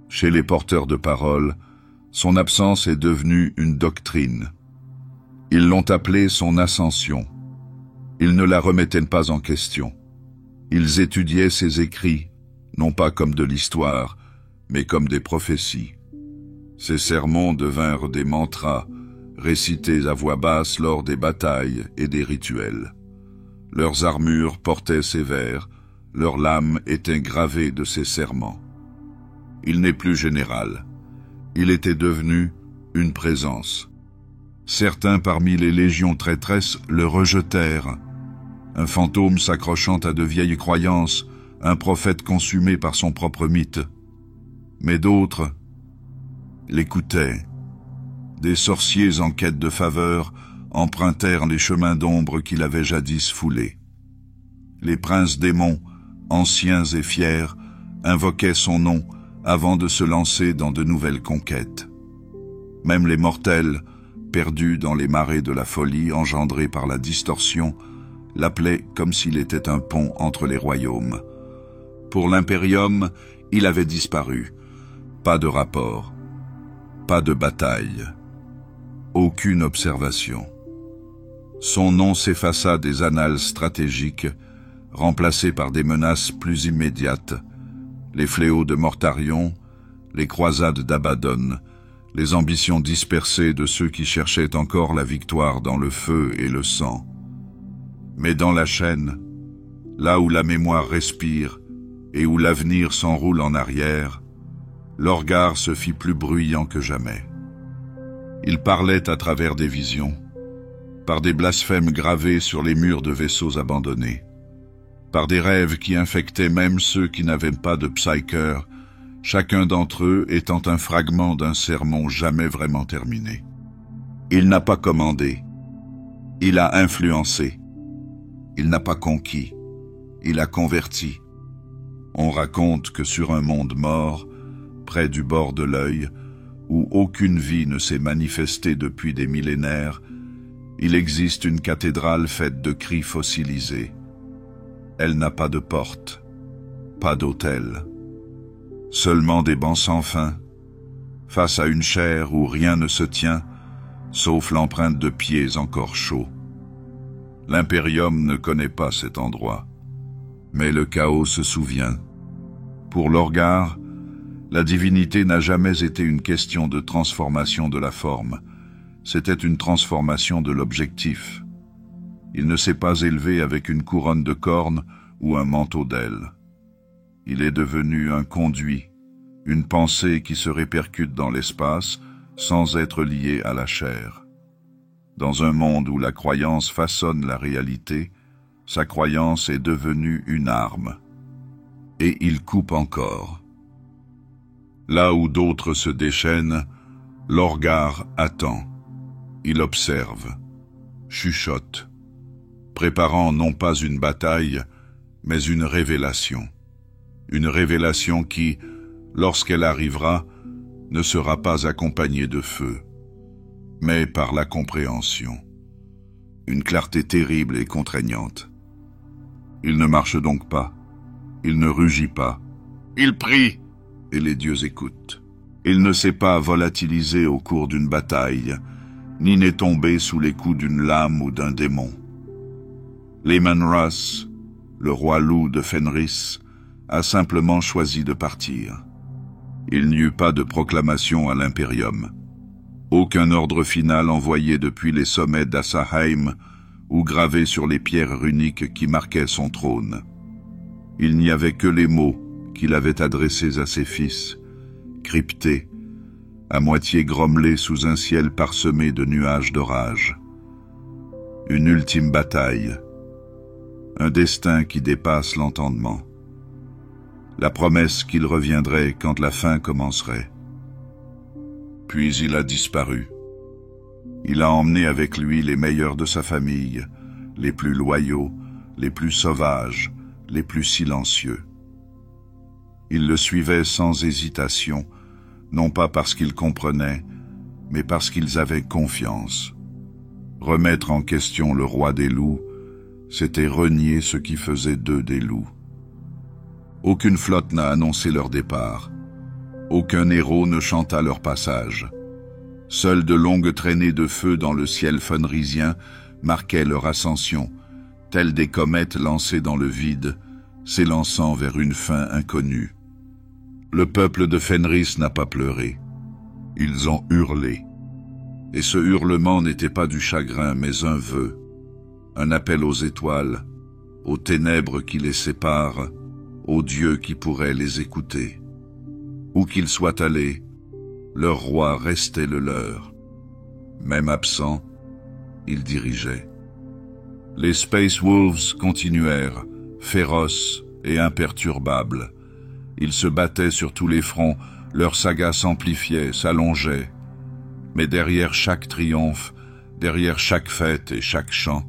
Chez les porteurs de parole, son absence est devenue une doctrine. Ils l'ont appelée son ascension. Ils ne la remettaient pas en question. Ils étudiaient ses écrits, non pas comme de l'histoire, mais comme des prophéties. Ces sermons devinrent des mantras, récités à voix basse lors des batailles et des rituels. Leurs armures portaient ces vers, leurs lames étaient gravées de ces serments. Il n'est plus général. Il était devenu une présence. Certains parmi les légions traîtresses le rejetèrent. Un fantôme s'accrochant à de vieilles croyances, un prophète consumé par son propre mythe. Mais d'autres l'écoutaient. Des sorciers en quête de faveur empruntèrent les chemins d'ombre qu'il avait jadis foulés. Les princes démons, anciens et fiers, invoquaient son nom avant de se lancer dans de nouvelles conquêtes. Même les mortels, perdus dans les marées de la folie engendrée par la distorsion, l'appelaient comme s'il était un pont entre les royaumes. Pour l'impérium, il avait disparu. Pas de rapport, pas de bataille, aucune observation. Son nom s'effaça des annales stratégiques, remplacé par des menaces plus immédiates, les fléaux de Mortarion, les croisades d'Abaddon, les ambitions dispersées de ceux qui cherchaient encore la victoire dans le feu et le sang. Mais dans la chaîne, là où la mémoire respire et où l'avenir s'enroule en arrière, Lorgar se fit plus bruyant que jamais. Il parlait à travers des visions, par des blasphèmes gravés sur les murs de vaisseaux abandonnés, par des rêves qui infectaient même ceux qui n'avaient pas de psyker chacun d'entre eux étant un fragment d'un sermon jamais vraiment terminé. Il n'a pas commandé, il a influencé, il n'a pas conquis, il a converti. On raconte que sur un monde mort, près du bord de l'œil, où aucune vie ne s'est manifestée depuis des millénaires, il existe une cathédrale faite de cris fossilisés. Elle n'a pas de porte, pas d'autel, seulement des bancs sans fin, face à une chair où rien ne se tient, sauf l'empreinte de pieds encore chauds. L'Imperium ne connaît pas cet endroit, mais le chaos se souvient. Pour Lorgar, la divinité n'a jamais été une question de transformation de la forme, c'était une transformation de l'objectif. Il ne s'est pas élevé avec une couronne de cornes ou un manteau d'ailes. Il est devenu un conduit, une pensée qui se répercute dans l'espace sans être liée à la chair. Dans un monde où la croyance façonne la réalité, sa croyance est devenue une arme. Et il coupe encore. Là où d'autres se déchaînent, Lorgar attend. Il observe, chuchote, préparant non pas une bataille, mais une révélation. Une révélation qui, lorsqu'elle arrivera, ne sera pas accompagnée de feu, mais par la compréhension. Une clarté terrible et contraignante. Il ne marche donc pas. Il ne rugit pas. Il prie, et les dieux écoutent. Il ne s'est pas volatilisé au cours d'une bataille, ni n'est tombé sous les coups d'une lame ou d'un démon. Leman Russ, le roi loup de Fenris, a simplement choisi de partir. Il n'y eut pas de proclamation à l'Imperium. Aucun ordre final envoyé depuis les sommets d'Assaheim ou gravé sur les pierres runiques qui marquaient son trône. Il n'y avait que les mots qu'il avait adressés à ses fils, cryptés, à moitié grommelés sous un ciel parsemé de nuages d'orage. Une ultime bataille, un destin qui dépasse l'entendement. La promesse qu'il reviendrait quand la fin commencerait. Puis il a disparu. Il a emmené avec lui les meilleurs de sa famille, les plus loyaux, les plus sauvages, les plus silencieux. Ils le suivaient sans hésitation, non pas parce qu'ils comprenaient, mais parce qu'ils avaient confiance. Remettre en question le roi des loups, c'était renier ce qui faisait d'eux des loups. Aucune flotte n'a annoncé leur départ. Aucun héros ne chanta leur passage. Seules de longues traînées de feu dans le ciel fenrisien marquaient leur ascension, telles des comètes lancées dans le vide, s'élançant vers une fin inconnue. Le peuple de Fenris n'a pas pleuré. Ils ont hurlé. Et ce hurlement n'était pas du chagrin, mais un vœu, un appel aux étoiles, aux ténèbres qui les séparent, aux dieux qui pourraient les écouter. Où qu'ils soient allés, leur roi restait le leur. Même absent, il dirigeait. Les Space Wolves continuèrent, féroces et imperturbables. Ils se battaient sur tous les fronts, leur saga s'amplifiait, s'allongeait. Mais derrière chaque triomphe, derrière chaque fête et chaque chant,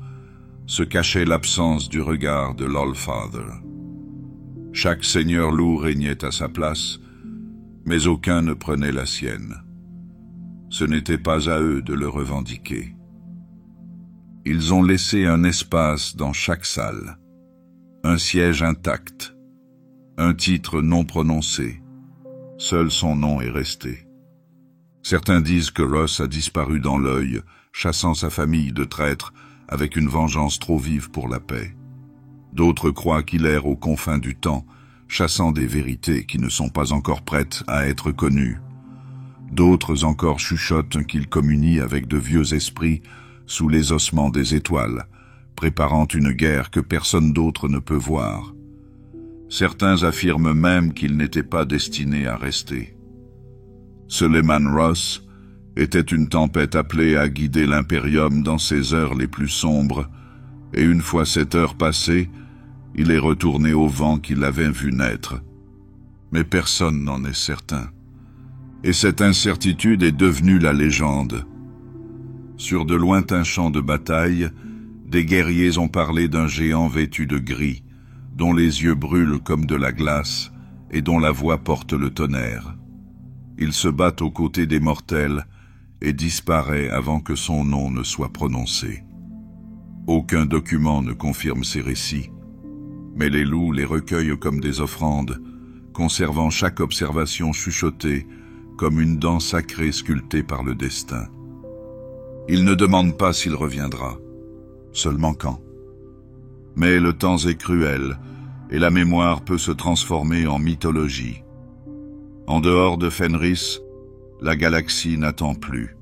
se cachait l'absence du regard de l'Allfather. Chaque seigneur loup régnait à sa place, mais aucun ne prenait la sienne. Ce n'était pas à eux de le revendiquer. Ils ont laissé un espace dans chaque salle, un siège intact, un titre non prononcé. Seul son nom est resté. Certains disent que Ross a disparu dans l'œil, chassant sa famille de traîtres avec une vengeance trop vive pour la paix. D'autres croient qu'il erre aux confins du temps, chassant des vérités qui ne sont pas encore prêtes à être connues. D'autres encore chuchotent qu'il communie avec de vieux esprits sous les ossements des étoiles, préparant une guerre que personne d'autre ne peut voir. Certains affirment même qu'il n'était pas destiné à rester. Ce Leman Russ était une tempête appelée à guider l'Imperium dans ses heures les plus sombres, et une fois cette heure passée, il est retourné au vent qui l'avait vu naître. Mais personne n'en est certain. Et cette incertitude est devenue la légende. Sur de lointains champs de bataille, des guerriers ont parlé d'un géant vêtu de gris, dont les yeux brûlent comme de la glace et dont la voix porte le tonnerre. Il se bat aux côtés des mortels et disparaît avant que son nom ne soit prononcé. Aucun document ne confirme ces récits, mais les loups les recueillent comme des offrandes, conservant chaque observation chuchotée comme une dent sacrée sculptée par le destin. Ils ne demandent pas s'il reviendra, seulement quand. Mais le temps est cruel, et la mémoire peut se transformer en mythologie. En dehors de Fenris, la galaxie n'attend plus.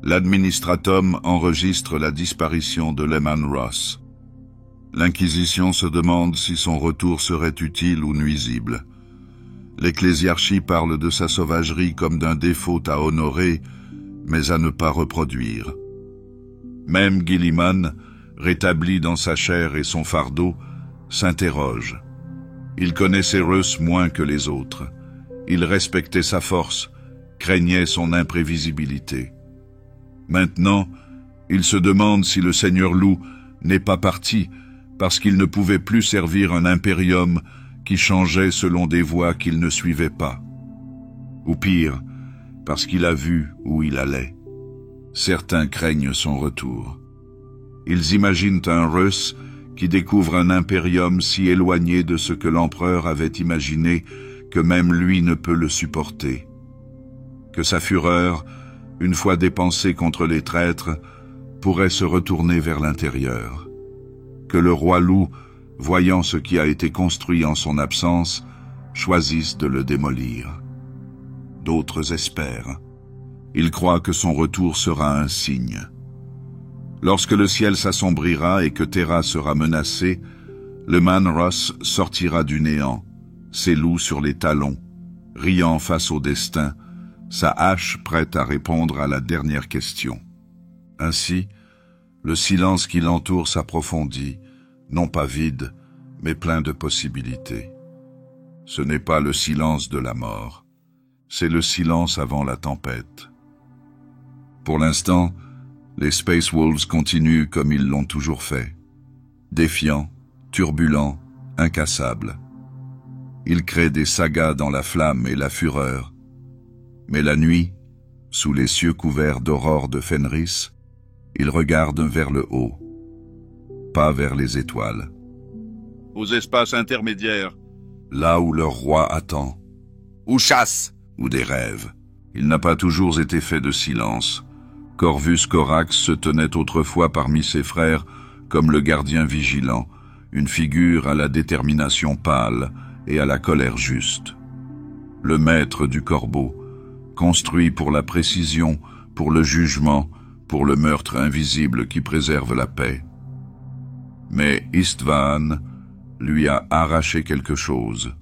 L'administratum enregistre la disparition de Leman Russ. L'Inquisition se demande si son retour serait utile ou nuisible. L'Ecclésiarchie parle de sa sauvagerie comme d'un défaut à honorer, mais à ne pas reproduire. Même Guilliman, rétabli dans sa chair et son fardeau, s'interroge. Il connaissait Russ moins que les autres. Il respectait sa force, craignait son imprévisibilité. Maintenant, il se demande si le Seigneur Loup n'est pas parti parce qu'il ne pouvait plus servir un impérium qui changeait selon des voies qu'il ne suivait pas. Ou pire, parce qu'il a vu où il allait. Certains craignent son retour. Ils imaginent un Russ qui découvre un impérium si éloigné de ce que l'empereur avait imaginé que même lui ne peut le supporter. Que sa fureur, une fois dépensée contre les traîtres, pourrait se retourner vers l'intérieur. Que le roi loup, voyant ce qui a été construit en son absence, choisisse de le démolir. D'autres espèrent. Ils croient que son retour sera un signe. Lorsque le ciel s'assombrira et que Terra sera menacée, Leman Russ sortira du néant, ses loups sur les talons, riant face au destin, sa hache prête à répondre à la dernière question. Ainsi, le silence qui l'entoure s'approfondit, non pas vide, mais plein de possibilités. Ce n'est pas le silence de la mort, c'est le silence avant la tempête. Pour l'instant, les Space Wolves continuent comme ils l'ont toujours fait. Défiants, turbulents, incassables. Ils créent des sagas dans la flamme et la fureur. Mais la nuit, sous les cieux couverts d'aurore de Fenris, ils regardent vers le haut, pas vers les étoiles. Aux espaces intermédiaires. Là où leur roi attend. Ou chasse. Ou des rêves. Il n'a pas toujours été fait de silence. Corvus Corax se tenait autrefois parmi ses frères comme le gardien vigilant, une figure à la détermination pâle et à la colère juste. Le maître du corbeau, construit pour la précision, pour le jugement, pour le meurtre invisible qui préserve la paix. Mais Istvan lui a arraché quelque chose.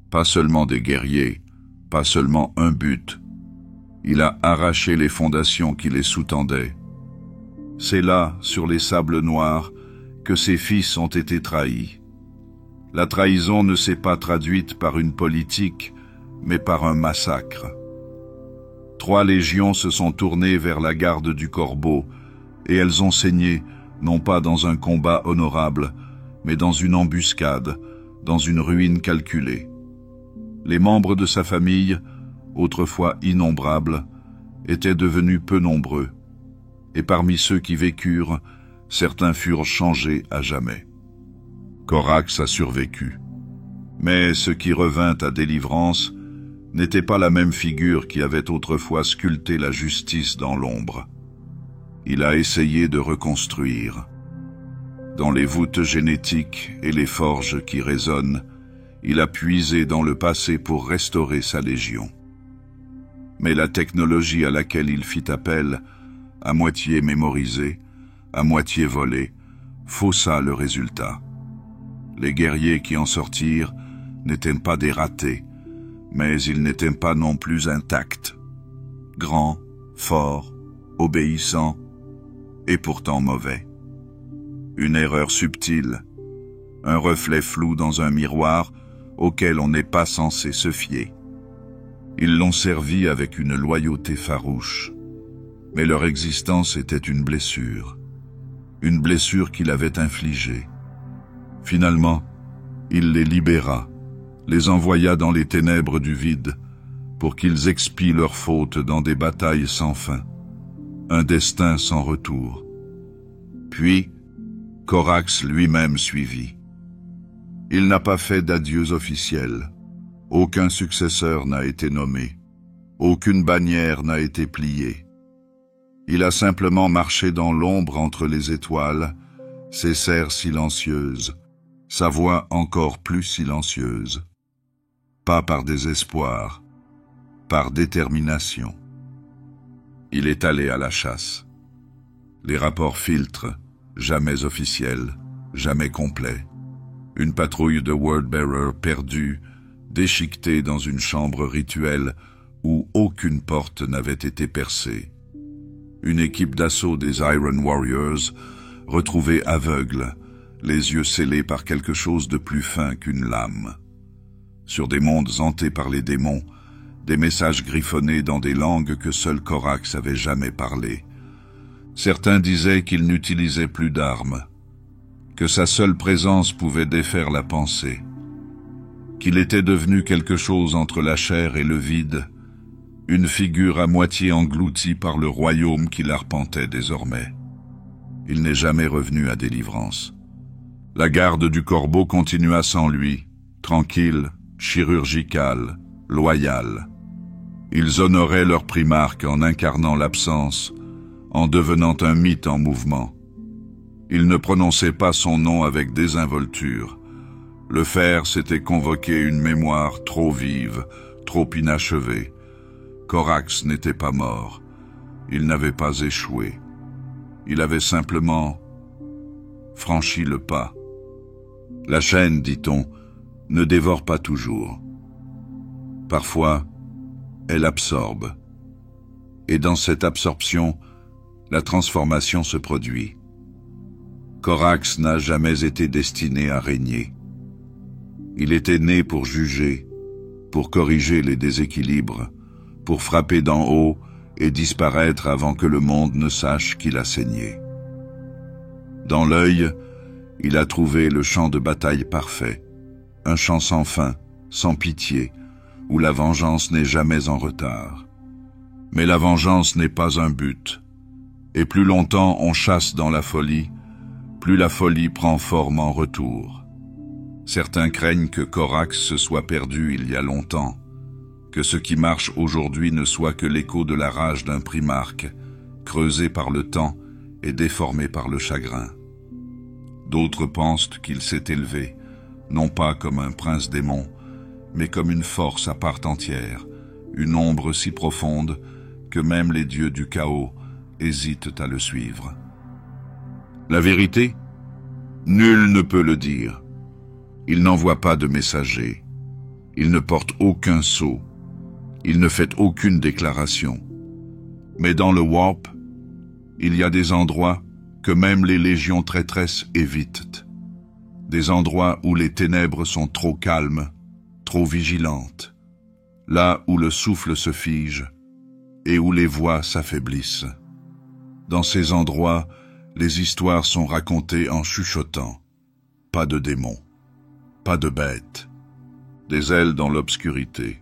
Pas seulement des guerriers, pas seulement un but. Il a arraché les fondations qui les sous-tendaient. C'est là, sur les sables noirs, que ses fils ont été trahis. La trahison ne s'est pas traduite par une politique, mais par un massacre. 3 légions se sont tournées vers la garde du corbeau, et elles ont saigné, non pas dans un combat honorable, mais dans une embuscade, dans une ruine calculée. Les membres de sa famille, autrefois innombrables, étaient devenus peu nombreux, et parmi ceux qui vécurent, certains furent changés à jamais. Corax a survécu. Mais ce qui revint à délivrance n'était pas la même figure qui avait autrefois sculpté la justice dans l'ombre. Il a essayé de reconstruire. Dans les voûtes génétiques et les forges qui résonnent, il a puisé dans le passé pour restaurer sa légion. Mais la technologie à laquelle il fit appel, à moitié mémorisée, à moitié volée, faussa le résultat. Les guerriers qui en sortirent n'étaient pas des ratés, mais ils n'étaient pas non plus intacts. Grands, forts, obéissants, et pourtant mauvais. Une erreur subtile, un reflet flou dans un miroir, auquel on n'est pas censé se fier. Ils l'ont servi avec une loyauté farouche, mais leur existence était une blessure qu'il avait infligée. Finalement, il les libéra, les envoya dans les ténèbres du vide, pour qu'ils expient leurs fautes dans des batailles sans fin, un destin sans retour. Puis, Corax lui-même suivit. Il n'a pas fait d'adieux officiels, aucun successeur n'a été nommé, aucune bannière n'a été pliée. Il a simplement marché dans l'ombre entre les étoiles, ses serres silencieuses, sa voix encore plus silencieuse. Pas par désespoir, par détermination. Il est allé à la chasse. Les rapports filtrent, jamais officiels, jamais complets. Une patrouille de Wordbearer perdue, déchiquetée dans une chambre rituelle où aucune porte n'avait été percée. Une équipe d'assaut des Iron Warriors, retrouvée aveugle, les yeux scellés par quelque chose de plus fin qu'une lame. Sur des mondes hantés par les démons, des messages griffonnés dans des langues que seul Corax avait jamais parlé. Certains disaient qu'il n'utilisait plus d'armes, que sa seule présence pouvait défaire la pensée, qu'il était devenu quelque chose entre la chair et le vide, une figure à moitié engloutie par le royaume qu'il arpentait désormais. Il n'est jamais revenu à Délivrance. La garde du corbeau continua sans lui, tranquille, chirurgicale, loyale. Ils honoraient leur primarque en incarnant l'absence, en devenant un mythe en mouvement. Ils ne prononçaient pas son nom avec désinvolture. Le faire, c'était convoquer une mémoire trop vive, trop inachevée. Corax n'était pas mort. Il n'avait pas échoué. Il avait simplement franchi le pas. La chaîne, dit-on, ne dévore pas toujours. Parfois, elle absorbe. Et dans cette absorption, la transformation se produit. Corax n'a jamais été destiné à régner. Il était né pour juger, pour corriger les déséquilibres, pour frapper d'en haut et disparaître avant que le monde ne sache qu'il a saigné. Dans l'œil, il a trouvé le champ de bataille parfait, un champ sans fin, sans pitié, où la vengeance n'est jamais en retard. Mais la vengeance n'est pas un but, et plus longtemps on chasse dans la folie, plus la folie prend forme en retour. Certains craignent que Corax se soit perdu il y a longtemps, que ce qui marche aujourd'hui ne soit que l'écho de la rage d'un primarque, creusé par le temps et déformé par le chagrin. D'autres pensent qu'il s'est élevé, non pas comme un prince démon, mais comme une force à part entière, une ombre si profonde que même les dieux du chaos hésitent à le suivre. La vérité, nul ne peut le dire. Il n'envoie pas de messager. Il ne porte aucun sceau. Il ne fait aucune déclaration. Mais dans le Warp, il y a des endroits que même les légions traîtresses évitent. Des endroits où les ténèbres sont trop calmes, trop vigilantes. Là où le souffle se fige et où les voix s'affaiblissent. Dans ces endroits, les histoires sont racontées en chuchotant. Pas de démons, pas de bêtes, des ailes dans l'obscurité.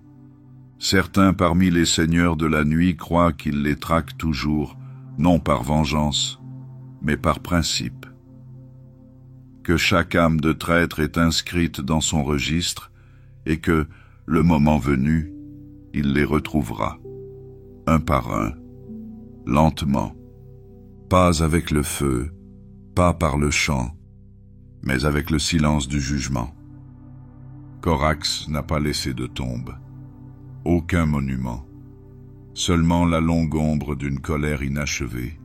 Certains parmi les seigneurs de la nuit croient qu'ils les traquent toujours, non par vengeance, mais par principe. Que chaque âme de traître est inscrite dans son registre et que, le moment venu, il les retrouvera, un par un, lentement, pas avec le feu, pas par le chant, mais avec le silence du jugement. Corax n'a pas laissé de tombe, aucun monument, seulement la longue ombre d'une colère inachevée.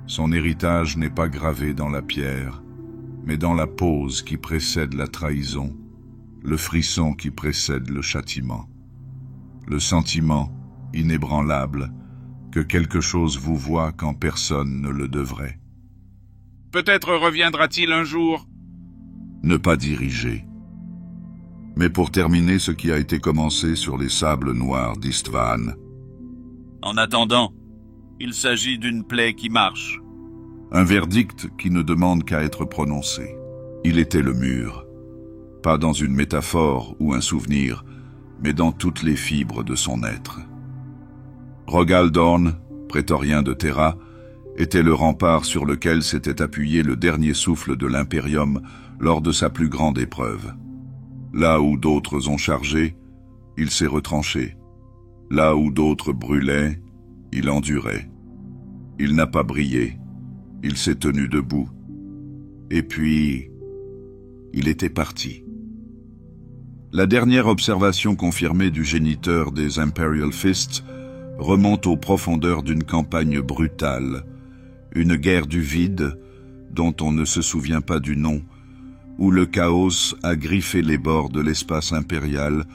Son héritage n'est pas gravé dans la pierre, mais dans la pause qui précède la trahison, le frisson qui précède le châtiment, le sentiment inébranlable que quelque chose vous voit quand personne ne le devrait. Peut-être reviendra-t-il un jour. Ne pas diriger. mais pour terminer ce qui a été commencé sur les sables noirs d'Istvan. En attendant, il s'agit d'une plaie qui marche. Un verdict qui ne demande qu'à être prononcé. Il était le mur, pas dans une métaphore ou un souvenir, mais dans toutes les fibres de son être. Rogal Dorn, prétorien de Terra, était le rempart sur lequel s'était appuyé le dernier souffle de l'Imperium lors de sa plus grande épreuve. Là où d'autres ont chargé, il s'est retranché. Là où d'autres brûlaient, il endurait. Il n'a pas brillé, il s'est tenu debout. Et puis, il était parti. La dernière observation confirmée du géniteur des Imperial Fists remonte aux profondeurs d'une campagne brutale, une guerre du vide dont on ne se souvient pas du nom, où le chaos a griffé les bords de l'espace impérial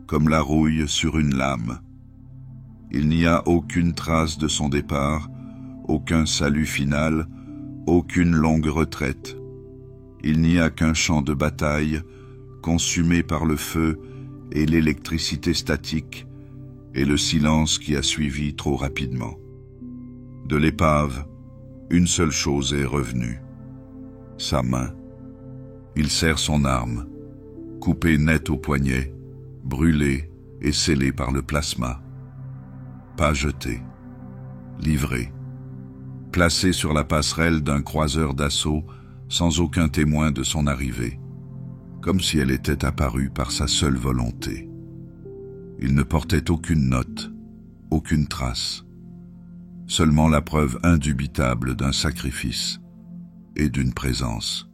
comme la rouille sur une lame. Il n'y a aucune trace de son départ, aucun salut final, aucune longue retraite. Il n'y a qu'un champ de bataille, consumé par le feu et l'électricité statique, et le silence qui a suivi trop rapidement. De l'épave, une seule chose est revenue. Sa main. Il serre son arme, coupée net au poignet, brûlée et scellée par le plasma. Pas jetée, livrée, placée sur la passerelle d'un croiseur d'assaut sans aucun témoin de son arrivée, comme si elle était apparue par sa seule volonté. Il ne portait aucune note, aucune trace, seulement la preuve indubitable d'un sacrifice et d'une présence.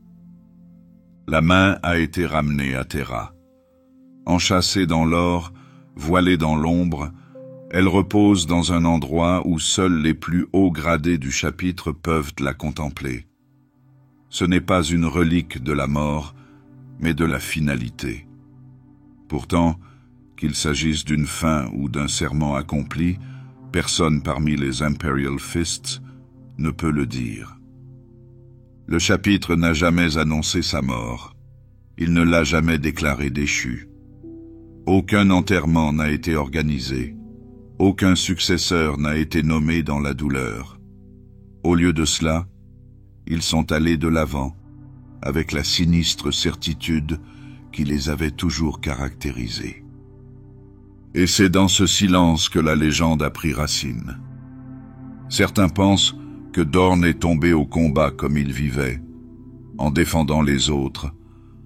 La main a été ramenée à Terra. Enchâssée dans l'or, voilée dans l'ombre, elle repose dans un endroit où seuls les plus hauts gradés du chapitre peuvent la contempler. Ce n'est pas une relique de la mort, mais de la finalité. Pourtant, qu'il s'agisse d'une fin ou d'un serment accompli, personne parmi les Imperial Fists ne peut le dire. Le chapitre n'a jamais annoncé sa mort. Il ne l'a jamais déclaré déchu. Aucun enterrement n'a été organisé. Aucun successeur n'a été nommé dans la douleur. Au lieu de cela, ils sont allés de l'avant, avec la sinistre certitude qui les avait toujours caractérisés. Et c'est dans ce silence que la légende a pris racine. Certains pensent que Dorn est tombé au combat comme il vivait, en défendant les autres,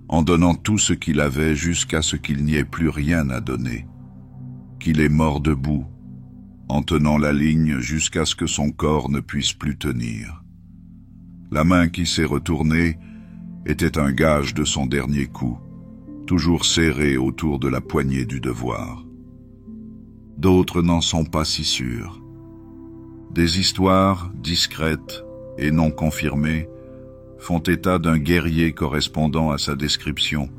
en donnant tout ce qu'il avait jusqu'à ce qu'il n'y ait plus rien à donner, qu'il est mort debout, en tenant la ligne jusqu'à ce que son corps ne puisse plus tenir. La main qui s'est retournée était un gage de son dernier coup, toujours serré autour de la poignée du devoir. D'autres n'en sont pas si sûrs. Des histoires discrètes et non confirmées font état d'un guerrier correspondant à sa description,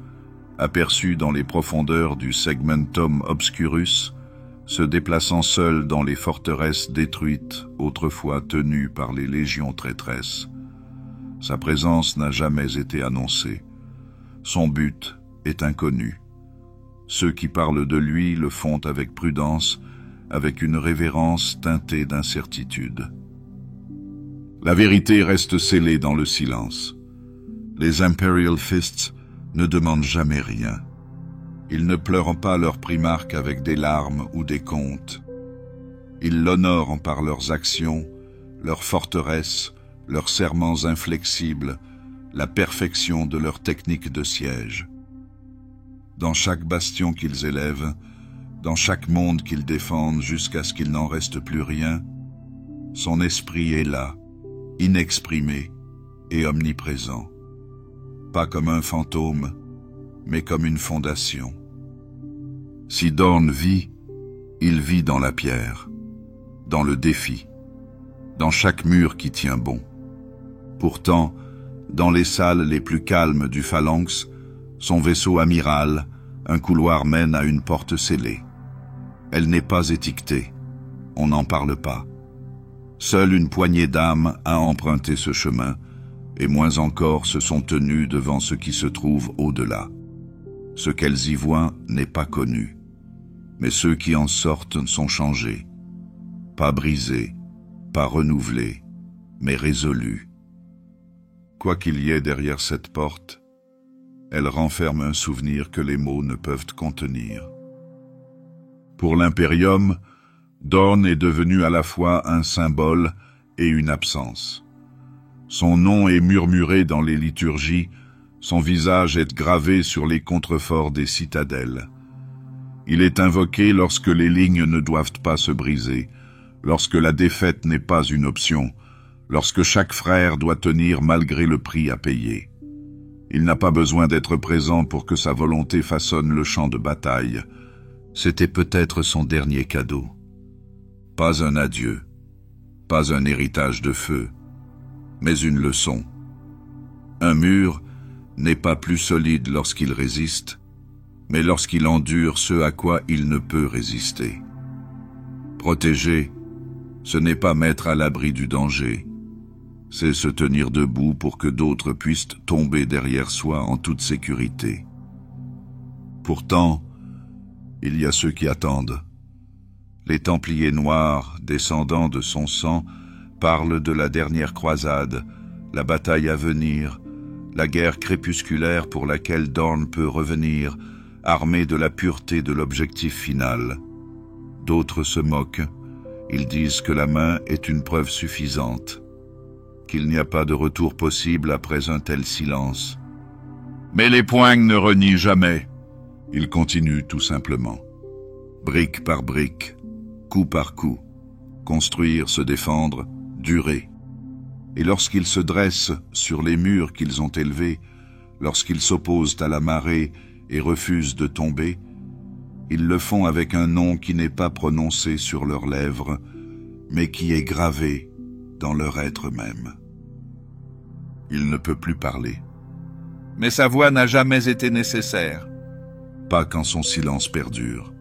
aperçu dans les profondeurs du Segmentum Obscurus, se déplaçant seul dans les forteresses détruites autrefois tenues par les légions traîtresses. Sa présence n'a jamais été annoncée. Son but est inconnu. Ceux qui parlent de lui le font avec prudence, avec une révérence teintée d'incertitude. La vérité reste scellée dans le silence. Les Imperial Fists ne demandent jamais rien. Ils ne pleurent pas leur primarque avec des larmes ou des contes. Ils l'honorent par leurs actions, leurs forteresses, leurs serments inflexibles, la perfection de leur technique de siège. Dans chaque bastion qu'ils élèvent, dans chaque monde qu'ils défendent jusqu'à ce qu'il n'en reste plus rien, son esprit est là, inexprimé et omniprésent. Pas comme un fantôme, mais comme une fondation. Si Dorn vit, il vit dans la pierre, dans le défi, dans chaque mur qui tient bon. Pourtant, dans les salles les plus calmes du phalanx, son vaisseau amiral, un couloir mène à une porte scellée. Elle n'est pas étiquetée, on n'en parle pas. Seule une poignée d'âmes a emprunté ce chemin, et moins encore se sont tenus devant ce qui se trouve au-delà. Ce qu'elles y voient n'est pas connu, mais ceux qui en sortent sont changés, pas brisés, pas renouvelés, mais résolus. Quoi qu'il y ait derrière cette porte, elle renferme un souvenir que les mots ne peuvent contenir. Pour l'Imperium, Dorn est devenu à la fois un symbole et une absence. Son nom est murmuré dans les liturgies, son visage est gravé sur les contreforts des citadelles. Il est invoqué lorsque les lignes ne doivent pas se briser, lorsque la défaite n'est pas une option, lorsque chaque frère doit tenir malgré le prix à payer. Il n'a pas besoin d'être présent pour que sa volonté façonne le champ de bataille. C'était peut-être son dernier cadeau. Pas un adieu, pas un héritage de feu, mais une leçon. Un mur n'est pas plus solide lorsqu'il résiste, mais lorsqu'il endure ce à quoi il ne peut résister. Protéger, ce n'est pas mettre à l'abri du danger, c'est se tenir debout pour que d'autres puissent tomber derrière soi en toute sécurité. Pourtant, il y a ceux qui attendent. Les Templiers noirs, descendants de son sang, parlent de la dernière croisade, la bataille à venir, la guerre crépusculaire pour laquelle Dorn peut revenir, armé de la pureté de l'objectif final. D'autres se moquent. Ils disent que la main est une preuve suffisante, qu'il n'y a pas de retour possible après un tel silence. Mais les poings ne renient jamais. Ils continuent tout simplement. Brique par brique, coup par coup, construire, se défendre, durer. Et lorsqu'ils se dressent sur les murs qu'ils ont élevés, lorsqu'ils s'opposent à la marée et refusent de tomber, ils le font avec un nom qui n'est pas prononcé sur leurs lèvres, mais qui est gravé dans leur être même. Il ne peut plus parler. Mais sa voix n'a jamais été nécessaire. Pas quand son silence perdure.